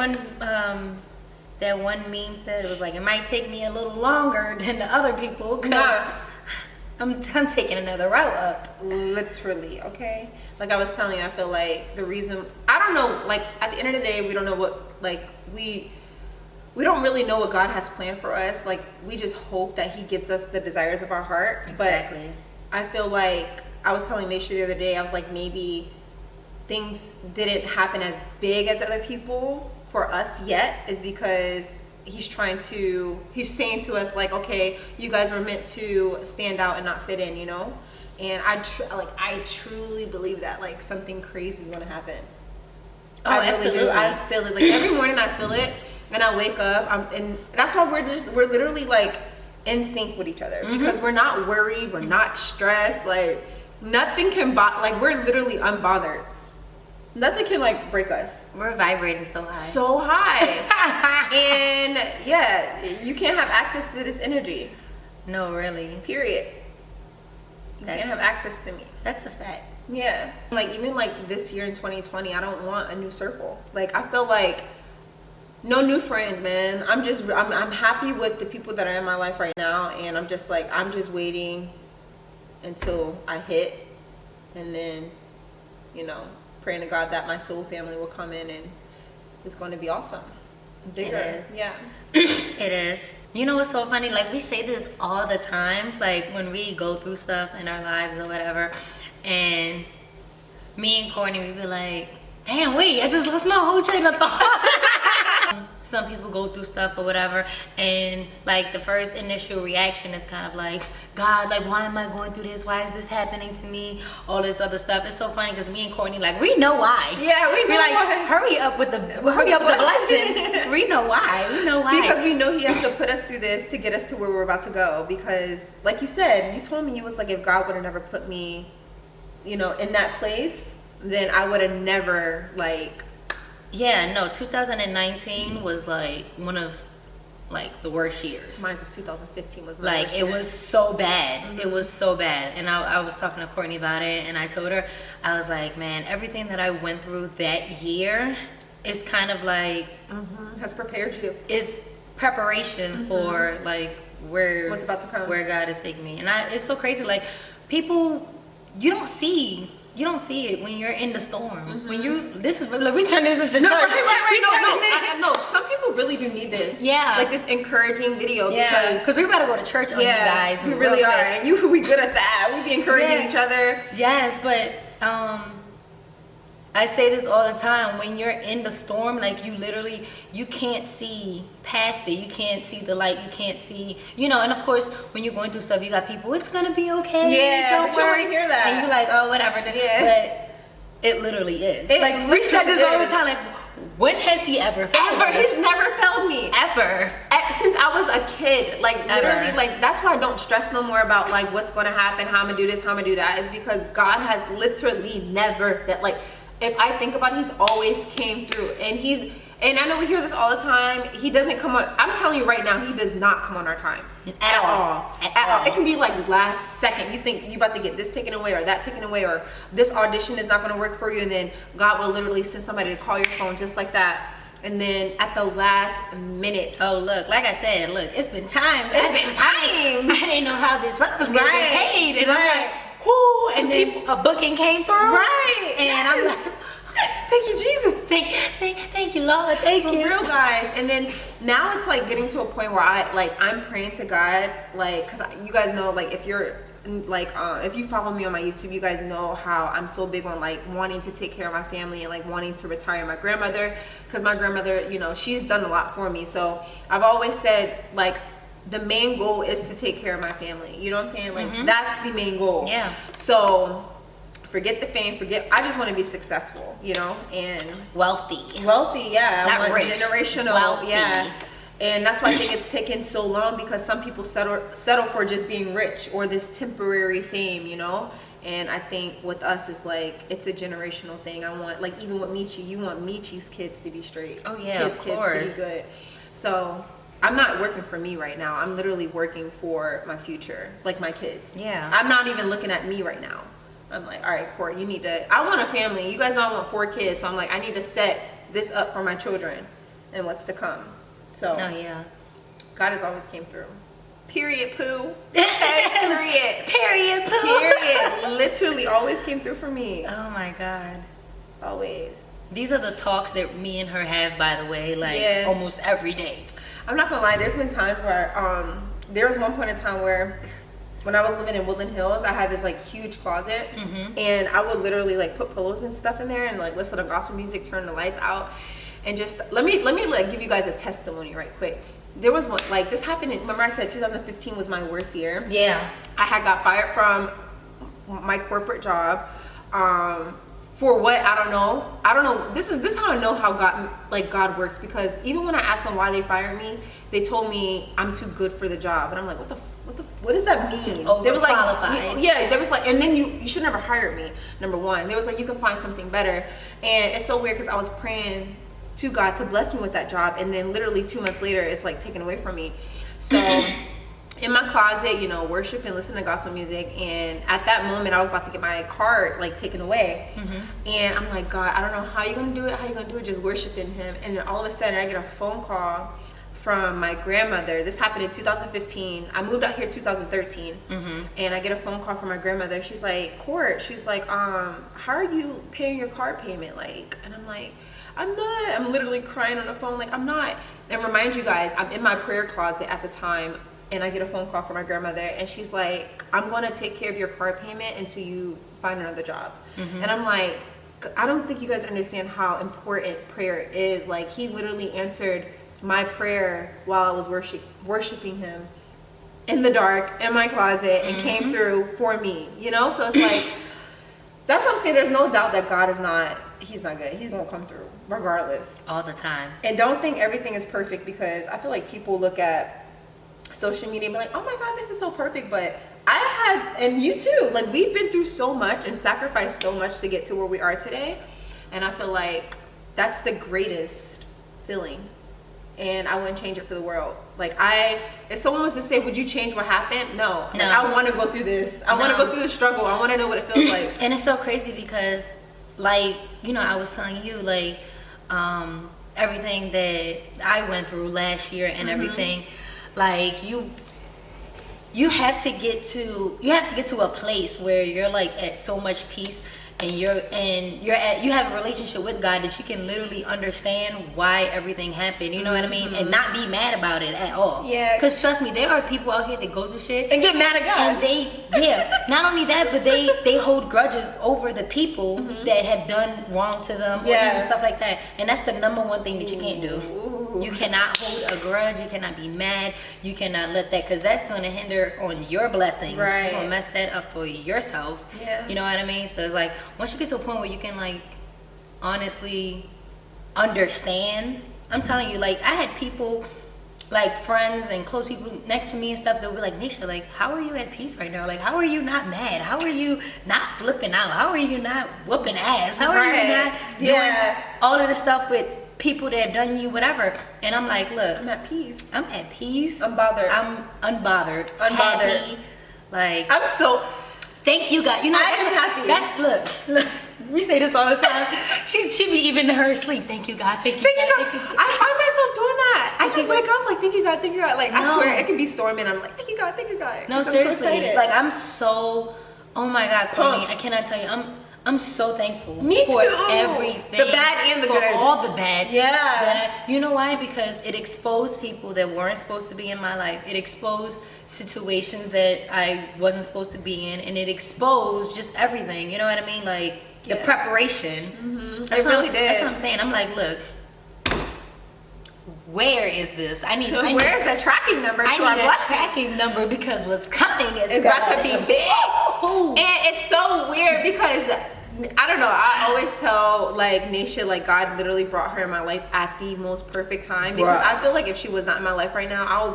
one meme said, it was like, it might take me a little longer than the other people, because I'm taking another route up. Literally, okay? Like I was telling you, I feel like the reason, I don't know, like at the end of the day, we don't know what, like we don't really know what God has planned for us. Like we just hope that he gives us the desires of our heart. Exactly. But I feel like, I was telling Nisha the other day, I was like, maybe things didn't happen as big as other people for us yet, is because he's saying to us like, okay, you guys were meant to stand out and not fit in, you know? And I truly believe that like something crazy is going to happen. Oh, I absolutely. Really do. I feel it. Like every morning I feel it, and I wake up, and that's why we're literally like in sync with each other, because we're not worried, we're not stressed, like nothing can like we're literally unbothered. Nothing can like break us. We're vibrating so high. So high. And yeah, you can't have access to this energy. No, really. Period. You can't have access to me. That's a fact. Yeah. Like even like this year in 2020, I don't want a new circle. Like I feel like no new friends, man. I'm happy with the people that are in my life right now, and I'm just waiting until I hit, and then, you know, praying to God that my soul family will come in, and it's going to be awesome. Bigger. It is. Yeah. It is. You know what's so funny? Like we say this all the time, like when we go through stuff in our lives or whatever, and me and Courtney, we be like, damn, wait, I just lost my whole train of thought. Some people go through stuff or whatever, and like the first initial reaction is kind of like, God, like why am I going through this? Why is this happening to me? All this other stuff. It's so funny because me and Courtney, like, we know why. Yeah, we know like, why. hurry up with the blessing. We know why. We know why. Because we know he has to put us through this to get us to where we're about to go. Because like you said, you told me, you was like, if God would have never put me, you know, in that place, then I would have never like. Yeah, no, 2019 was like one of like the worst years. Mine was 2015 was my like worst it year. was so bad. It was so bad. And I was talking to Courtney about it, and I told her, I was like, man, everything that I went through that year is kind of like has prepared you. It's preparation for like What's about to come. where God is taking me. And it's so crazy. Like people, you don't see it when you're in the storm. When this is like we turn this into church. No, some people really do need this. Yeah, like this encouraging video. Yeah, because we better go to church on you guys. We really are, and we good at that. We be encouraging each other. Yes, but I say this all the time. When you're in the storm, like you can't see past it. You can't see the light. You can't see, and of course, when you're going through stuff, you got people, it's going to be okay. Yeah, don't worry. You hear that. And you're like, oh, whatever. Yeah. But it literally is. We said this all the time. Like, when has he ever failed us? He's never failed me. Ever. Since I was a kid. Like, literally, Ever. like, that's why I don't stress no more about, like, what's going to happen, how I'm going to do this, how I'm going to do that. Is because God has literally never, like, if I think about it, he's always came through. And I know we hear this all the time. He doesn't come on. I'm telling you right now, he does not come on our time. At all. It can be like last second. You think you about to get this taken away or that taken away, or this audition is not going to work for you. And then God will literally send somebody to call your phone just like that. And then at the last minute. Oh, look, like I said, it's been times. I didn't know how this rent was going to get paid. And I'm like, whoo. And then a booking came through. Right. And I'm like, thank you, Jesus. Thank you, Lord. Thank you. For real, guys. And then now it's like getting to a point where I'm praying to God, like, because you guys know, like, if you're like if you follow me on my YouTube, you guys know how I'm so big on like wanting to take care of my family and like wanting to retire my grandmother, because my grandmother, she's done a lot for me. So I've always said, like, the main goal is to take care of my family. You know what I'm saying? Like, that's the main goal. Yeah. So forget the fame, I just want to be successful, and wealthy, yeah. Not I want rich. Generational, wealthy. Yeah. And that's why I think it's taken so long, because some people settle for just being rich or this temporary fame, And I think with us, it's like, it's a generational thing. I want, like, even with Michi, you want Michi's kids to be straight. Oh yeah, kids to be good. So I'm not working for me right now. I'm literally working for my future, like my kids. Yeah. I'm not even looking at me right now. I'm like, all right, Court, I want a family. You guys know I want 4 kids. So I'm like, I need to set this up for my children and what's to come. So Oh yeah. God has always came through. Period, poo. Okay, period. Period, poo. Period. Literally always came through for me. Oh my God. Always. These are the talks that me and her have, by the way, like almost every day. I'm not gonna lie, there's been times where there was one point in time where when I was living in Woodland Hills, I had this like huge closet, and I would literally like put pillows and stuff in there and like listen to gospel music, turn the lights out, and just let me like give you guys a testimony right quick. There was one, like, this happened in, remember I said 2015 was my worst year? Yeah. I had got fired from my corporate job for what? I don't know. This is how I know how God works, because even when I asked them why they fired me, they told me I'm too good for the job, and I'm like, what does that mean? They were like, they was like, and then you should never hire me. Number one, they was like, you can find something better. And it's so weird because I was praying to God to bless me with that job, and then literally 2 months later it's like taken away from me. So in my closet, you know, worship and listen to gospel music, and at that moment I was about to get my card like taken away, and I'm like, God, I don't know how you're gonna do it, just worshiping him. And then all of a sudden I get a phone call from my grandmother. This happened in 2015. I moved out here 2013, and I get a phone call from my grandmother. She's like, Court, she's like, how are you paying your car payment? Like, and I'm like, I'm not. I'm literally crying on the phone, like, I'm not. And remind you guys, I'm in my prayer closet at the time, and I get a phone call from my grandmother, and she's like, I'm going to take care of your car payment until you find another job. And I'm like, I don't think you guys understand how important prayer is. Like, he literally answered my prayer while I was worshiping him in the dark in my closet, and came through for me, you know? So it's like, that's what I'm saying. There's no doubt that God is not, he's not good. He's going to come through regardless. All the time. And don't think everything is perfect, because I feel like people look at social media and be like, oh my God, this is so perfect. But I had, and you too, like, we've been through so much and sacrificed so much to get to where we are today. And I feel like that's the greatest feeling. And I wouldn't change it for the world. Like, if someone was to say, would you change what happened? No. Like, I want to go through this. I want to go through the struggle. I want to know what it feels like. And it's so crazy because, like, you know, I was telling you, like, everything that I went through last year and everything, like, you have to get to a place where you're like at so much peace, and you have a relationship with God that you can literally understand why everything happened, you know what I mean, and not be mad about it at all. Yeah. Because trust me, there are people out here that go through shit and get mad at God. And not only that, but they hold grudges over the people that have done wrong to them, or even stuff like that. And that's the number one thing that you can't do. You cannot hold a grudge. You cannot be mad. You cannot let that, because that's going to hinder on your blessings. Right. You're going to mess that up for yourself. Yeah. You know what I mean? So it's like, once you get to a point where you can, like, honestly understand, I'm telling you, like, I had people, like, friends and close people next to me and stuff that would be like, Nisha, like, how are you at peace right now? Like, how are you not mad? How are you not flipping out? How are you not whooping ass? How are you not doing all of the stuff with people that have done you whatever? And I'm like, look, I'm at peace. I'm at peace. Unbothered. I'm unbothered. Happy. Like, I'm so... Thank you, God. You know, I'm happy. That's look. We say this all the time. She be even in her sleep. Thank you, God. Thank you, God. Thank you, God. I find myself doing that. I just wake up like, thank you, God. Thank you, God. Like, I swear, it can be storming. I'm like, thank you, God. Thank you, God. No, seriously. So like, I'm so. Oh my God, Courtney. I cannot tell you. I'm so thankful. Me for too. Everything. The bad and the for good. All the bad. Yeah. You know why? Because it exposed people that weren't supposed to be in my life. It exposed situations that I wasn't supposed to be in, and it exposed just everything. You know what I mean? Like, the preparation. It really did. That's what I'm saying. I'm like, look, where is this? Where's the tracking number to our blessing? I need a tracking number, because what's coming is about to be big. And it's so weird because, I don't know, I always tell, like, Nisha, like, God literally brought her in my life at the most perfect time, because I feel like if she was not in my life right now,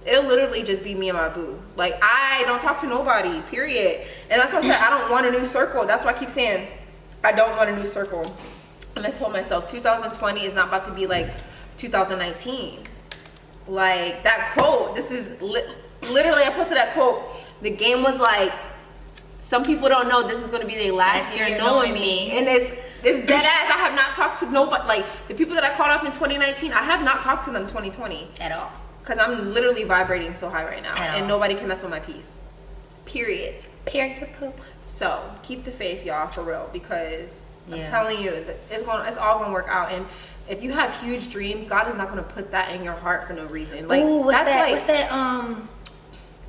it'll literally just be me and my boo. Like, I don't talk to nobody, period. And that's why I said I don't want a new circle. That's why I keep saying I don't want a new circle. And I told myself 2020 is not about to be like 2019. Like, that quote, this is literally, I posted that quote. The game was like, some people don't know this is going to be their last year knowing me. And it's dead ass. I have not talked to nobody. Like, the people that I caught up in 2019, I have not talked to them 2020 at all. because I'm literally vibrating so high right now, At and all. nobody can mess with my peace. Period. Period poop. So keep the faith, y'all, for real, because I'm Yeah. telling you, it's all gonna work out. And if you have huge dreams, God is not gonna put that in your heart for no reason. Like, Ooh, what's that's that? like, What's that?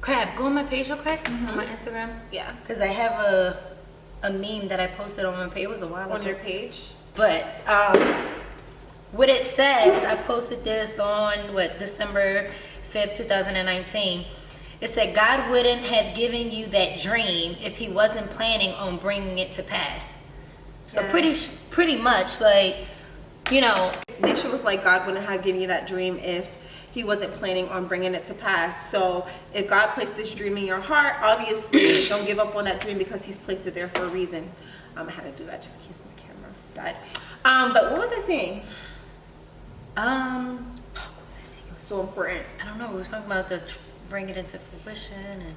Crap. Go on my page real quick on my Instagram. yeah, Because I have a meme that I posted on my page. It was a while ago. on your page. But what it says, I posted this on December 5th, 2019. It said God wouldn't have given you that dream if He wasn't planning on bringing it to pass. So Yes. pretty much, like, you know. Nisha was like, God wouldn't have given you that dream if He wasn't planning on bringing it to pass. So if God placed this dream in your heart, obviously don't give up on that dream, because He's placed it there for a reason. I had to do that just in case my camera died. But what was I saying? What was I saying? It was so important. I don't know. We were talking about bring it into fruition and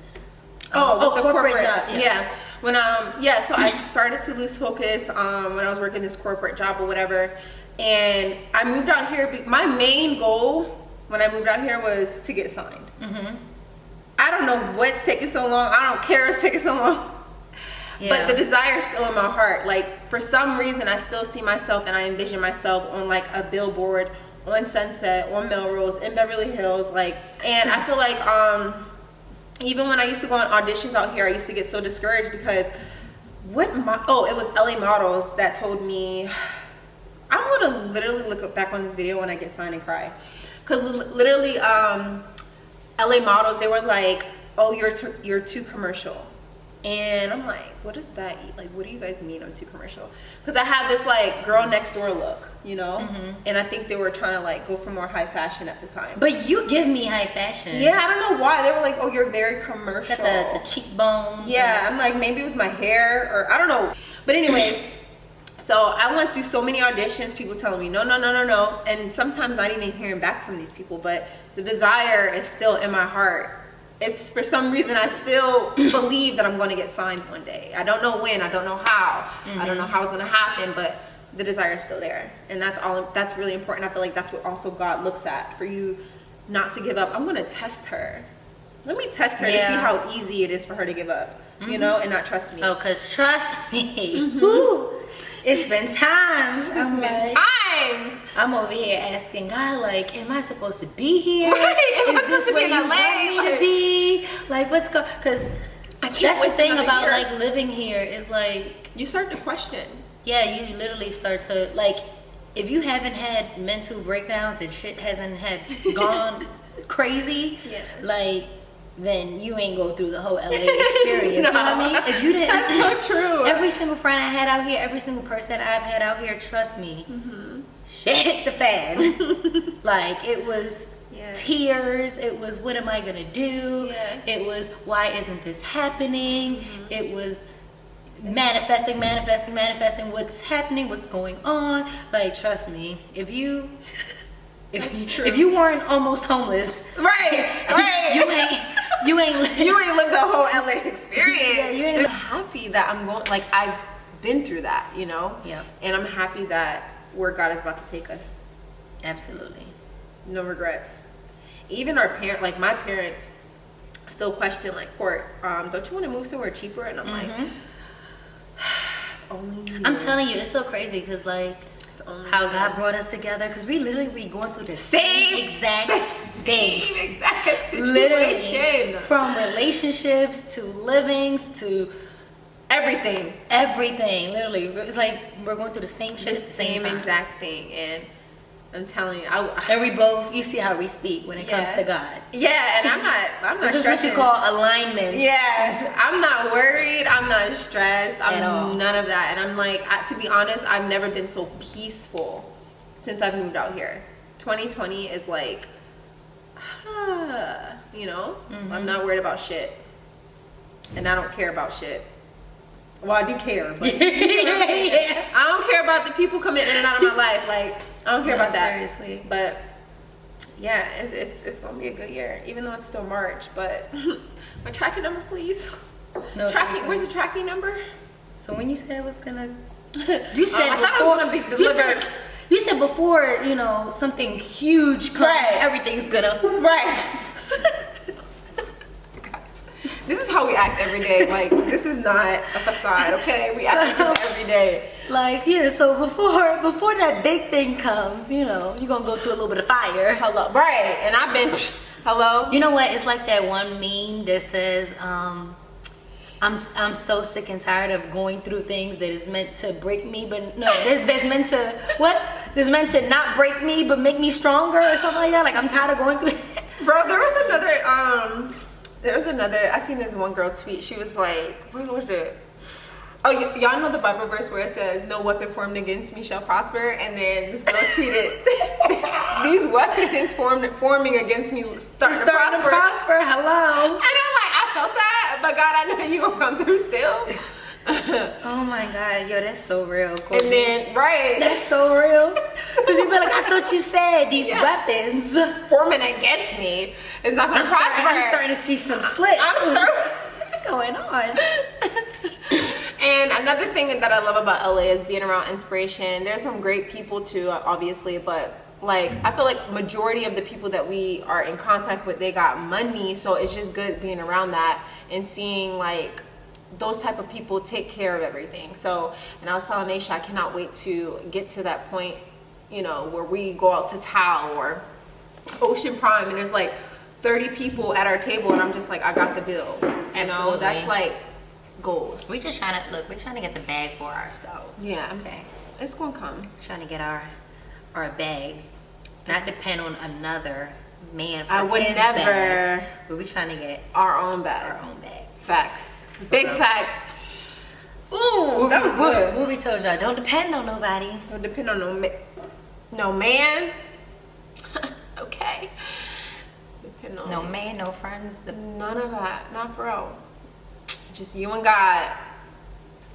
With the corporate job. Yeah. When so I started to lose focus when I was working this corporate job or whatever, and I moved out here. My main goal when I moved out here was to get signed. Mm-hmm. I don't know what's taking so long. I don't care it's taking so long. Yeah. But the desire is still in my heart. Like, for some reason, I still see myself and I envision myself on like a billboard on Sunset, on Melrose, in Beverly Hills. Like, and I feel like even when I used to go on auditions out here, I used to get so discouraged because it was LA Models that told me, I'm gonna literally look back on this video when I get signed and cry. Because literally, LA Models, they were like, oh, you're too commercial. And I'm like, what does that eat? Like, what do you guys mean I'm too commercial? Because I had this like girl next door look, you know? Mm-hmm. And I think they were trying to like go for more high fashion at the time. But you give me high fashion. Yeah, I don't know why. They were like, oh, you're very commercial. Got the cheekbones. Yeah, I'm like, maybe it was my hair, or I don't know. But anyways, so I went through so many auditions, people telling me no. And sometimes not even hearing back from these people, but the desire is still in my heart. It's, for some reason, I still believe that I'm going to get signed one day. I don't know when, I don't know how, I don't know how it's going to happen, but the desire is still there. And that's really important. I feel like that's what also God looks at, for you not to give up. I'm going to test her. Let me test her to see how easy it is for her to give up, you know, and not trust me. Oh, because trust me, woo, it's been times. It's been times. I'm over here asking God, like, am I supposed to be here? Right. Am I Is this supposed to be where in you LA? want me to be? Like, what's going? Because that's the waste thing another about year. like living here is like, You start to question. yeah, you literally start to like, if you haven't had mental breakdowns and shit hasn't had gone crazy, Yeah. like, then you ain't go through the whole LA experience. You know what I mean? If you didn't, That's so true. every single friend I had out here, every single person I've had out here, trust me, shit hit the fan. Like, it was tears. It was, what am I gonna do? Yeah. It was, why isn't this happening? It was manifesting what's happening, what's going on. Like, trust me, if you weren't almost homeless, right. you ain't lived the whole LA experience. Yeah, you ain't I'm happy that I'm going, like, I've been through that, you know? Yeah. And I'm happy that where God is about to take us. Absolutely. No regrets. Even our my parents still question, like, Court, don't you want to move somewhere cheaper? And I'm like, only you. I'm telling you, it's so crazy because, like, how God brought us together, because we literally be going through the same exact thing. Same exact situation. Literally, from relationships to livings to everything. Literally, it's like we're going through the same shit The at the same time. exact thing. And I'm telling you, And we both, you see how we speak when it comes to God. Yeah, and I'm not This is what stressing. you call alignment. Yes, I'm not worried. I'm not stressed. At all. I'm none of that. And I'm like, to be honest, I've never been so peaceful since I've moved out here. 2020 is like, you know, I'm not worried about shit, and I don't care about shit. Well, I do care, but you know what I'm saying? I don't care about the people coming in and out of my life. Like, I don't care about that. Seriously. But yeah, it's gonna be a good year, even though it's still March. But my tracking number, please. No, Tracking. seriously. Where's the tracking number? So when you said it was gonna, you said I thought it was gonna be You said, delivered. You said before, you know, something huge comes, Right. everything's gonna. Right. Guys, this is how we act every day. Like, this is not a facade, okay? We act like this every day. Like, yeah, so before that big thing comes, you know, you're gonna go through a little bit of fire. Hello. Right. And I've been, hello? You know what? It's like that one meme that says, I'm so sick and tired of going through things that is meant to break me, but no, there's meant to, what? There's meant to not break me, but make me stronger or something like that. Like, I'm tired of going through Bro, there was another, I seen this one girl tweet. She was like, what was it? Oh, y'all know the Bible verse where it says, no weapon formed against me shall prosper? And then this girl tweeted, these weapons forming against me starting to prosper. Hello. And I'm like, I felt that, but God, I know you gonna come through still. Oh my God, yo, that's so real, Courtney. And then, right. That's so real. Because you feel like, I thought you said these weapons forming against me is not gonna prosper. I'm starting to see some slits. What's going on? And another thing that I love about LA is being around inspiration. There's some great people too, obviously, but like I feel like majority of the people that we are in contact with, they got money, so it's just good being around that and seeing like those type of people take care of everything. So, and I was telling Naisha, I cannot wait to get to that point, you know, where we go out to Tao or Ocean Prime and there's like 30 people at our table and I'm just like, I got the bill. You know, that's like goals. We're just trying to look. We're trying to get the bag for ourselves. Yeah, okay. It's gonna come. We're trying to get our bags, not depend on another man. For I would his never. Bag, but we're trying to get Our own bag. our own bag. Facts. Big facts. Ooh, that was good. What we told y'all, don't depend on nobody. Don't depend on no man. Okay. Depend on No man, no friends. none of that. Not for real. Just you and God.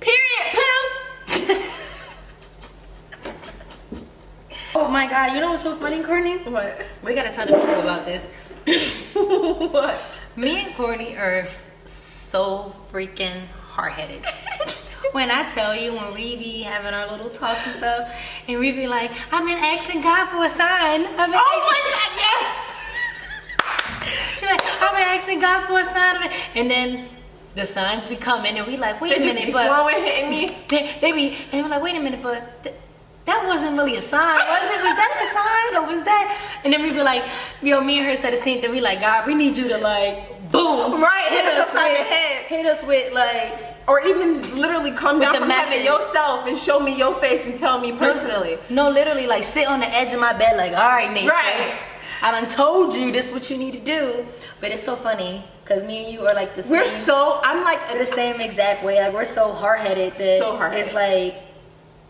Period. Pimp. Oh my God, you know what's so funny, Courtney? What? We gotta tell the people about this. What? Me and Courtney are so freaking hard-headed. When I tell you, when we be having our little talks and stuff, and we be like, I've been asking God for a sign. Oh my God, yes! She's like, I've been asking God for a sign. And then the signs be coming, and we like, wait a minute, but flowing, hitting me. they be, and we're like, wait a minute, but that wasn't really a sign, was it? Was that a sign, or was that? And then we be like, yo, me and her said the same thing. We like, God, we need you to like, boom, Right, hit us upside the head. hit us with like, or even literally come down the from heaven message. yourself and show me your face and tell me personally. No, literally, like sit on the edge of my bed, like, all right, Naisha, Right. I done told you this is what you need to do. But it's so funny because me and you are like the same. I'm like the same exact way. Like we're so hard-headed that So hard-headed. it's like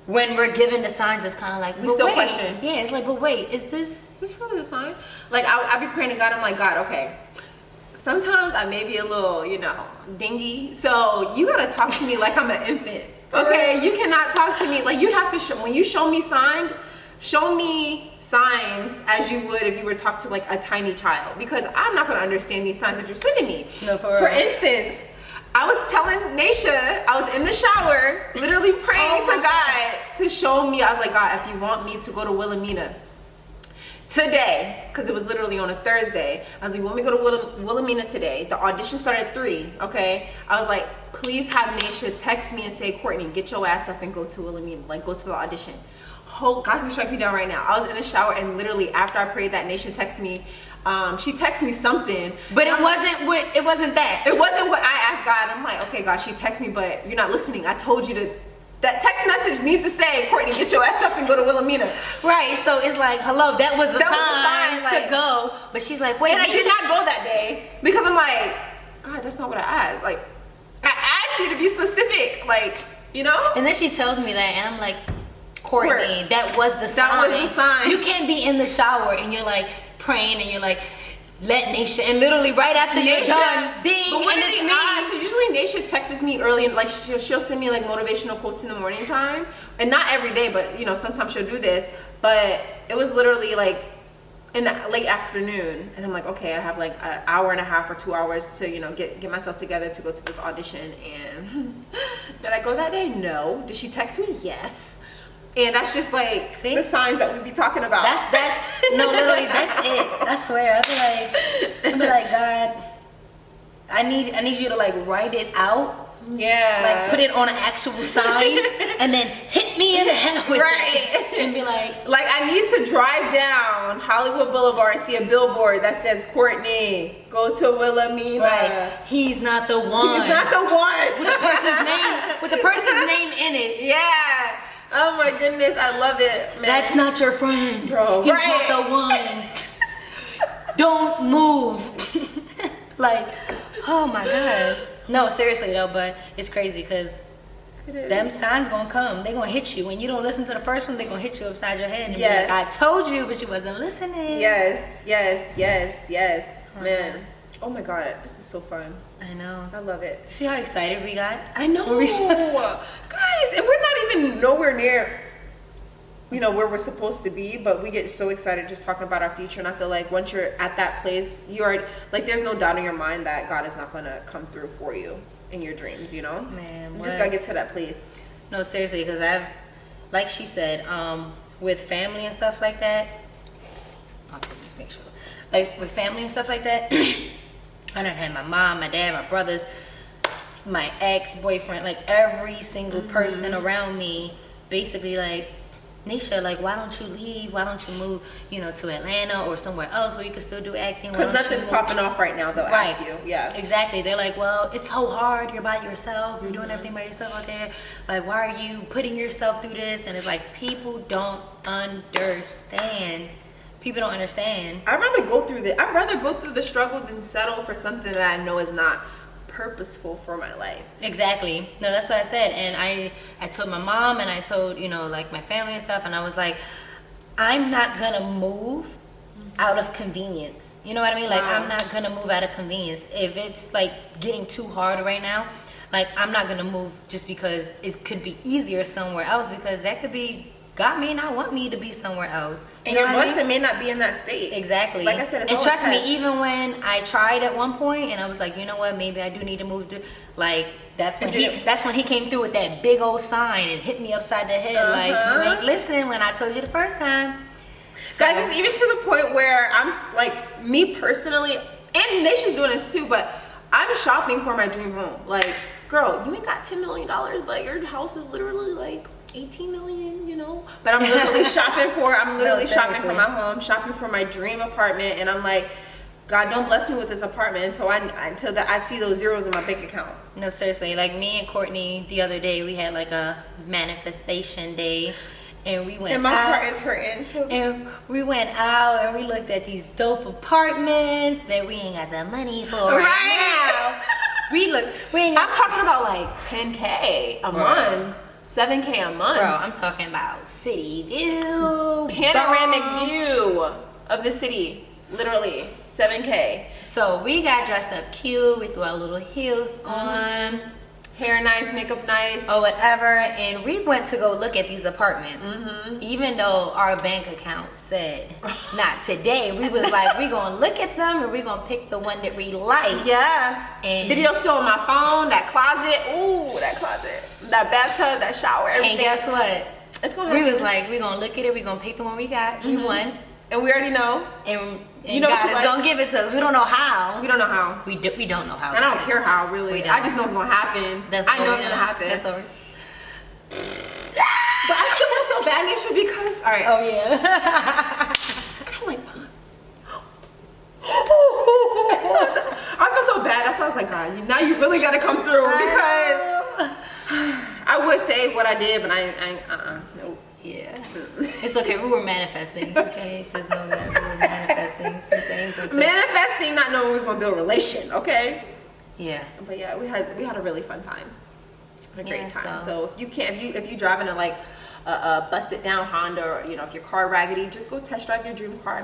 when we're given the signs, it's kind of like We but still wait. question. Yeah, it's like, but wait, is this? Is this really the sign? Like I be praying to God. I'm like, God, okay. Sometimes I may be a little, you know, dingy. So you gotta talk to me like I'm an infant. Okay, you cannot talk to me like you have to. When you show me signs, show me signs as you would if you were to talk to like a tiny child, because I'm not gonna understand these signs that you're sending me. No, for For real. instance, I was telling Naisha, I was in the shower, literally praying to God to show me. I was like, God, if you want me to go to Wilhelmina today, because it was literally on a Thursday, I was like, you want me to go to Wilhelmina today? The audition started at 3, okay? I was like, please have Naisha text me and say, Courtney, get your ass up and go to Wilhelmina, like go to the audition. God can strike me down right now. I was in the shower and literally after I prayed that, Naisha texted me. She texted me something, But it wasn't that. It wasn't what I asked God. I'm like, okay, God, she texted me, but you're not listening. I told you to. That text message needs to say, Courtney, get your ass up and go to Wilhelmina. Right, so it's like, hello, that was a sign like, to go. But she's like, wait, And I did not go that day because I'm like, God, that's not what I asked. Like, I asked you to be specific, like, you know? And then she tells me that, and I'm like, Courtney, that was the sign. That was the sign. You can't be in the shower and you're like praying and you're like, let Naisha, and literally right after you're done, ding, but and it's me. Because usually Naisha texts me early and like she'll send me like motivational quotes in the morning time, and not every day, but you know sometimes she'll do this. But it was literally like in the late afternoon, and I'm like, okay, I have like an hour and a half or 2 hours to get myself together to go to this audition. And did I go that day? No. Did she text me? Yes. And that's just like See? the signs that we be talking about. That's no, literally, that's it. I swear, I'd be like, God, I need you to like write it out. Yeah. Like put it on an actual sign and then hit me in the head with Right. it and be like I need to drive down Hollywood Boulevard and see a billboard that says Courtney, go to Wilhelmina. right, he's not the one. He's not the one. With the person's name in it. Yeah. Oh my goodness, I love it, man. That's not your friend. Bro, he's right. not the one. Don't move. Like, oh my God. No, seriously though, but it's crazy because them signs gonna come. They gonna hit you. When you don't listen to the first one, they gonna hit you upside your head and Yes. be like, I told you, but you wasn't listening. Yes. Man. Oh my God, this is so fun. I know. I love it. See how excited we got? I know. When we Guys, and we're not even nowhere near, you know, where we're supposed to be, but we get so excited just talking about our future. And I feel like once you're at that place, you are like, there's no doubt in your mind that God is not going to come through for you in your dreams, you know? Man, you what? just got to get to that place. No, seriously, because like she said, with family and stuff like that, I'll just make sure. Like with family and stuff like that, I done had my mom, my dad, my brothers, my ex-boyfriend, like every single person around me, basically like, Nisha, like, why don't you leave? Why don't you move, you know, to Atlanta or somewhere else where you can still do acting? Because nothing's popping off right now, they'll ask you. Yeah. Exactly. They're like, well, it's so hard. You're by yourself. You're doing everything by yourself out there. Like, why are you putting yourself through this? And it's like, people don't understand. People don't understand. I'd rather go through the struggle than settle for something that I know is not purposeful for my life. Exactly. No, that's what I said. And I told my mom and I told, you know, like my family and stuff, and I was like, I'm not gonna move out of convenience. You know what I mean? Like, I'm not gonna move out of convenience. If it's like getting too hard right now, like, I'm not gonna move just because it could be easier somewhere else, because that could be, God may not want me to be somewhere else. And your blessing may not be in that state. Exactly. Like I said, it's and all trust a me, test. even when I tried at one point and I was like, you know what, maybe I do need to move to, like, that's when he came through with that big old sign and hit me upside the head. Like, you ain't listening when I told you the first time. So, guys, it's even to the point where I'm like, me personally, and Nation's doing this too, but I'm shopping for my dream home. Like, girl, you ain't got $10 million, but your house is literally like 18 million, you know. But I'm literally shopping for my home, shopping for my dream apartment, and I'm like, God, don't bless me with this apartment until I see those zeros in my bank account. No, seriously, like me and Courtney the other day, we had like a manifestation day, and we went And my out, heart is hurting too. and we went out and we looked at these dope apartments that we ain't got the money for right now. I'm talking about like 10K a month, 7K a month. Bro, I'm talking about city view, Panoramic view of the city, literally 7K. So we got dressed up cute. We threw our little heels on, hair nice, makeup nice, or whatever, and we went to go look at these apartments. Even though our bank account said not today, we was like, we gonna look at them and we gonna pick the one that we like. Yeah. And video still on my phone. That closet. Ooh, that closet. That bathtub. That shower. Everything. And guess what? It's gonna We happen. was like, we gonna look at it. We gonna pick the one we got. We won, and we already know. and You know what God you is like? gonna give it to us. We don't know how. We don't know how. We don't know how. And I don't guys. care how, really. We don't. I just know it's gonna happen. I know it's gonna happen. That's over. But I still feel so bad, Nisha, because all right. Oh yeah. I'm like, I feel so bad. That's why I was like, God, now you really gotta come through, because I would say what I did, but nope. Yeah. It's okay. We were manifesting. Okay, just know that we were manifesting some things. Manifesting, not knowing we was gonna build a relation. Okay. Yeah. But yeah, we had a really fun time. A great Yeah, time. so- So if you driving a like a busted down Honda, or if your car raggedy, just go test drive your dream car.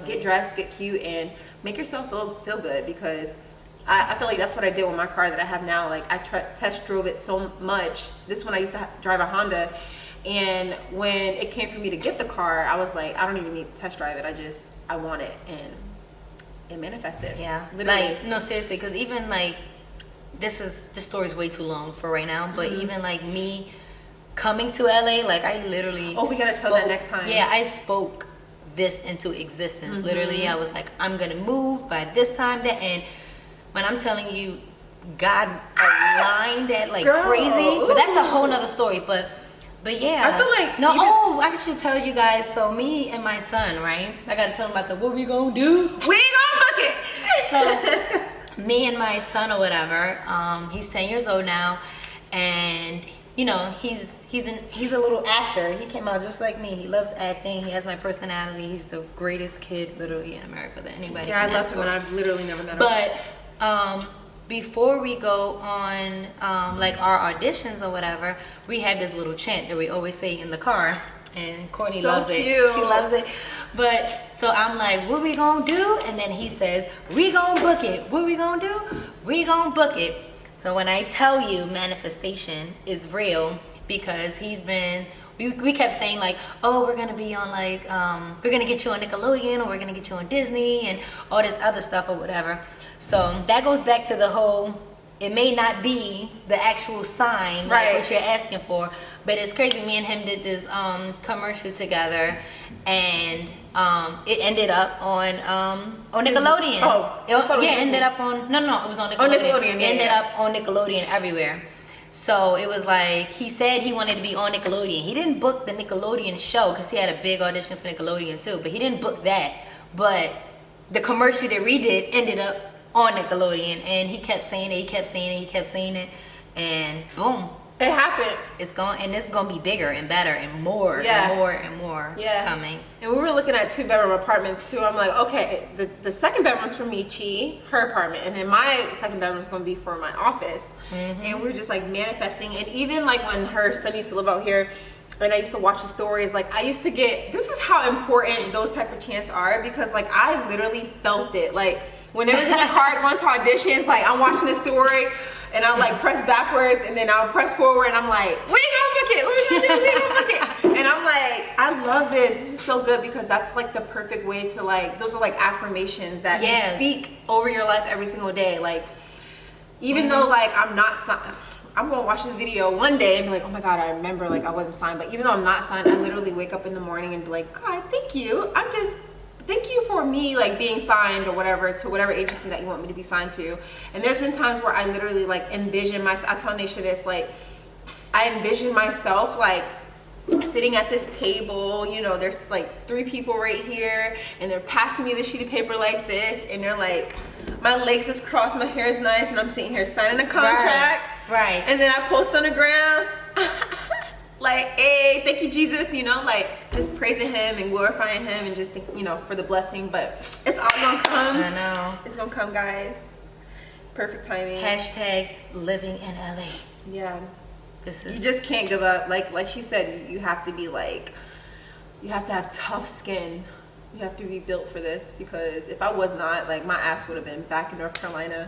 Get dressed, get cute, and make yourself feel good, because I feel like that's what I did with my car that I have now. Like, I test drove it so much. This one I used to drive a Honda, and when it came for me to get the car, I was like, I don't even need to test drive it. I want it, and it manifested. Yeah. Literally. Like, no, seriously, because even like this story is way too long for right now. But even like me coming to LA, like I literally. Oh, we gotta tell that next time. Yeah, I spoke this into existence. Literally, I was like, I'm gonna move by this time. That and when I'm telling you, God aligned that like Girl, crazy. But that's a ooh. whole nother story. But yeah, I feel like no. even- Oh, I should tell you guys. So me and my son, right? I gotta tell him about the what we gonna do. We ain't gonna book it. So me and my son or whatever, he's 10 years old now, and you know he's a little actor. He came out just like me. He loves acting. He has my personality. He's the greatest kid literally in America that anybody Yeah, I can love ask him, and for. I've literally never met him. But before we go on like our auditions or whatever, we have this little chant that we always say in the car, and Courtney So loves it. cute. She loves it. But so I'm like, what we gonna do? And then he says, we gonna book it. What we gonna do? We gonna book it. So when I tell you manifestation is real, because he's been, we kept saying like, oh, we're gonna be on like, we're gonna get you on Nickelodeon, or we're gonna get you on Disney, and all this other stuff or whatever. So that goes back to the whole, it may not be the actual sign, like Right. what you're asking for, but it's crazy. Me and him did this commercial together, and it ended up on Nickelodeon. Oh, I thought it was yeah, it ended Disney. up on, no, it was on Nickelodeon. Oh, Nickelodeon, It yeah, ended yeah. up on Nickelodeon everywhere. So it was like, he said he wanted to be on Nickelodeon. He didn't book the Nickelodeon show because he had a big audition for Nickelodeon too, but he didn't book that. But the commercial that we did ended up on Nickelodeon, and he kept saying it, and boom, It happened. it's gonna be bigger and better and more Yeah. and more and more Yeah. coming. And we were looking at 2-bedroom apartments too. I'm like, okay, the second bedroom's for Michi, her apartment, and then my second bedroom's gonna be for my office. And we're just like manifesting. And even like when her son used to live out here, and I used to watch the stories, like I used to get, this is how important those type of chants are, because like I literally felt it. Like when it was in the car going to auditions, like I'm watching the story, and I'll like press backwards, and then I'll press forward, and I'm like, we gonna book it, what we gonna do, we gonna book it. And I'm like, I love this is so good, because that's like the perfect way to like, those are like affirmations that Yes. you speak over your life every single day. Like, even though like I'm not signed, I'm gonna watch this video one day and be like, oh my God, I remember like I wasn't signed. But even though I'm not signed, I literally wake up in the morning and be like, God, thank you. Thank you for me like being signed or whatever to whatever agency that you want me to be signed to. And there's been times where I literally like envision myself. I tell Nisha this, like I envision myself like sitting at this table, you know, there's like 3 people right here, and they're passing me the sheet of paper like this, and they're like, my legs is crossed, my hair is nice, and I'm sitting here signing a contract. Right. And then I post on the ground, like, hey, thank you, Jesus, you know, like just praising him and glorifying him and just, you know, for the blessing. But it's all gonna come. I know. It's gonna come, guys. Perfect timing. Hashtag living in LA. Yeah. This is You just can't give up. Like she said, you have to be like, you have to have tough skin. You have to be built for this, because if I was not, like my ass would have been back in North Carolina.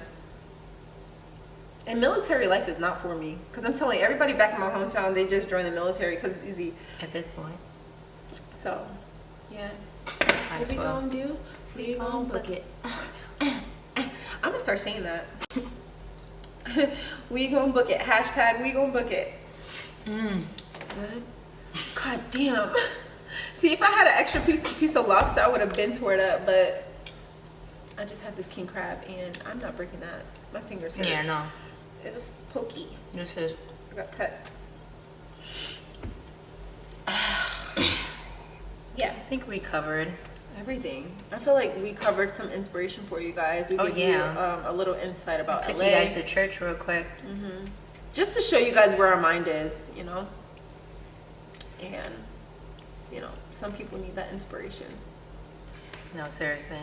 And military life is not for me, because I'm telling you, everybody back in my hometown, they just join the military because it's easy. at this point. So, yeah. Might What as we well. gonna do? We gonna book it. I'm gonna start saying that. We gonna book it. Hashtag we gonna book it. Good. God damn. See, if I had an extra piece of lobster, I would have been tore it up, but I just have this king crab, and I'm not breaking that. My fingers hurt. Yeah, no. It was pokey. This is I got cut. Yeah. I think we covered. Everything. I feel like we covered some inspiration for you guys. We Oh, gave yeah. you a little insight about Took LA. you guys to church real quick. Just to show you guys where our mind is, you know? And, you know, some people need that inspiration. No, seriously.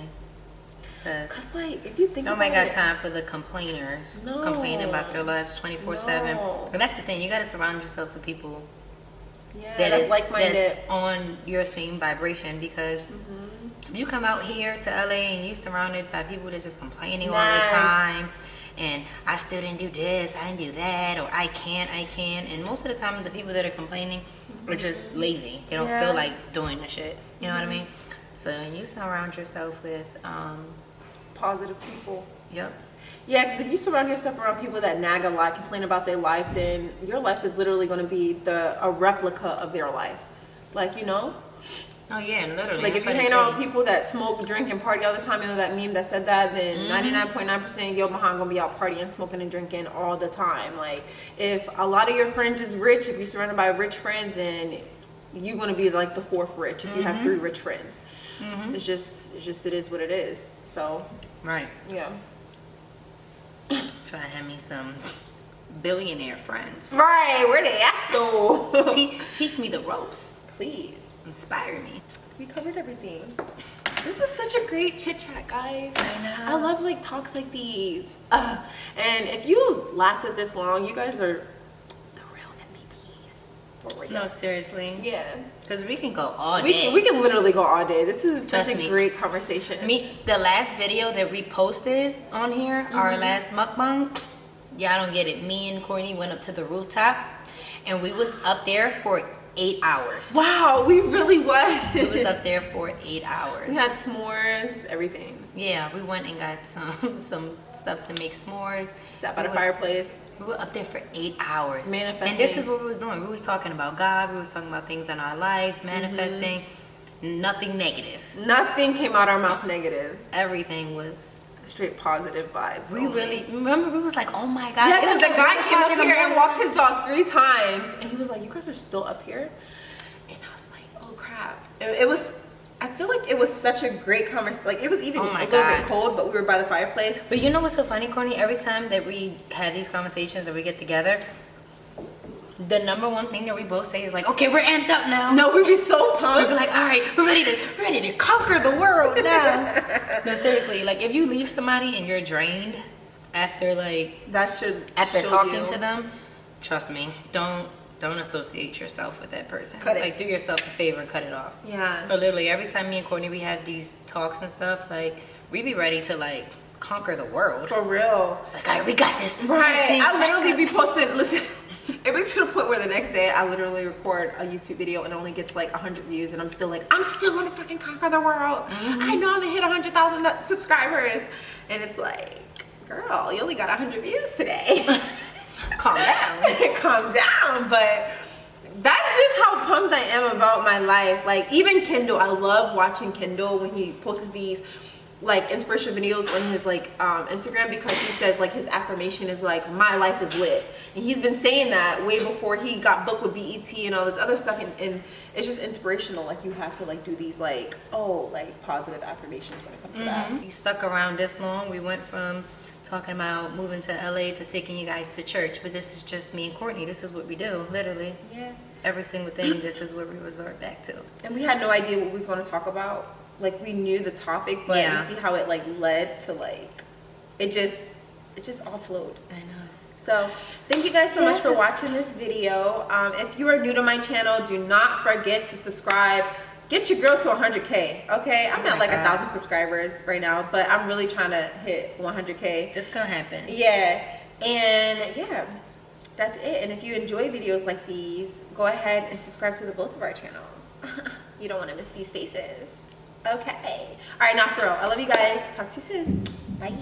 Because Because, like, if you think nobody about got it, time for the complainers. No. Complaining about their lives 24/7. No. And that's the thing. You got to surround yourself with people yeah, that that's is like-minded. that's on your same vibration, because if you come out here to LA and you surrounded by people that's just complaining all the Nah. time, and I still didn't do this, I didn't do that, or I can't, and most of the time the people that are complaining are just lazy. They don't Yeah. feel like doing the shit. You know what I mean? So you surround yourself with Positive people. yep. Yeah, because if you surround yourself around people that nag a lot, complain about their life, then your life is literally going to be a replica of their life. Like, you know? Oh yeah, literally. Like if you hang out with people that smoke, drink, and party all the time, you know that meme that said that, then 99.9% of your behind gonna be out partying, smoking, and drinking all the time. Like if a lot of your friends is rich, if you're surrounded by rich friends, then you're gonna be like the fourth rich if you have 3 rich friends. It's just it is what it is. So right. Yeah. Try to have me some billionaire friends. Right, where they at though? Teach me the ropes. Please. Inspire me. We covered everything. This is such a great chit chat, guys. I know. I love like talks like these. And if you lasted this long, you guys are the real MVPs. For real. No, seriously. Yeah. Because we can go all day. We can literally go all day. This is Trust such a me. great conversation. The last video that we posted on here, our last mukbang, y'all don't get it. Me and Courtney went up to the rooftop and we was up there for 8 hours. Wow, we really was. We was up there for 8 hours. We had s'mores, everything. Yeah, we went and got some stuff to make s'mores. Sat by the fireplace. We were up there for 8 hours. Manifesting. And this is what we was doing. We was talking about God. We was talking about things in our life, manifesting. Nothing negative. Nothing came out our mouth negative. Everything was... Straight positive vibes. We really... Remember, we was like, oh my God. Yeah, It because was the like guy 1 came o'clock up in the here and morning. walked his dog 3 times, and he was like, "You guys are still up here?" And I was like, "Oh crap!" It was. I feel like it was such a great conversation. Like it was even Oh my a little God. bit cold, but we were by the fireplace. But you know what's so funny, Courtney? Every time that we have these conversations that we get together, the number one thing that we both say is like, okay, we're amped up now. No, we'd be so We'd pumped. be like, all right, we're ready to conquer the world now. No, seriously, like if you leave somebody and you're drained after That should after show talking you. to them, trust me, don't associate yourself with that person. Cut it. Like do yourself a favor and cut it off. Yeah. But literally every time me and Courtney we have these talks and stuff, like we be ready to like conquer the world. For real. Like, all right, we got this. Right. Team, I let's literally go. be posting. Listen. It was to the point where the next day I literally record a YouTube video and it only gets like 100 views, and I'm still like, I'm still gonna fucking conquer the world. I know I'm gonna hit 100,000 subscribers, and it's like, girl, you only got 100 views today. Calm down. Calm down. But that's just how pumped I am about my life. Like even Kendall, I love watching Kendall when he posts these like inspirational videos on his like Instagram, because he says like his affirmation is like, my life is lit, and he's been saying that way before he got booked with BET and all this other stuff, and it's just inspirational. Like you have to like do these like positive affirmations when it comes to that. You stuck around this long. We went from talking about moving to LA to taking you guys to church, but this is just me and Courtney. This is what we do, literally. Yeah. Every single thing, this is what we resort back to. And we had no idea what we was going to talk about. Like we knew the topic, but Yeah. you see how it like led to like it just all flowed. I know. So thank you guys so much for Yes. watching this video. If you are new to my channel, do not forget to subscribe. Get your girl to 100K, okay? I'm Oh at my like God. 1,000 subscribers right now, but I'm really trying to hit 100K. It's gonna happen. Yeah, and yeah, that's it. And if you enjoy videos like these, go ahead and subscribe to both of our channels. You don't want to miss these faces. Okay. All right, now for real. I love you guys. Talk to you soon. Bye.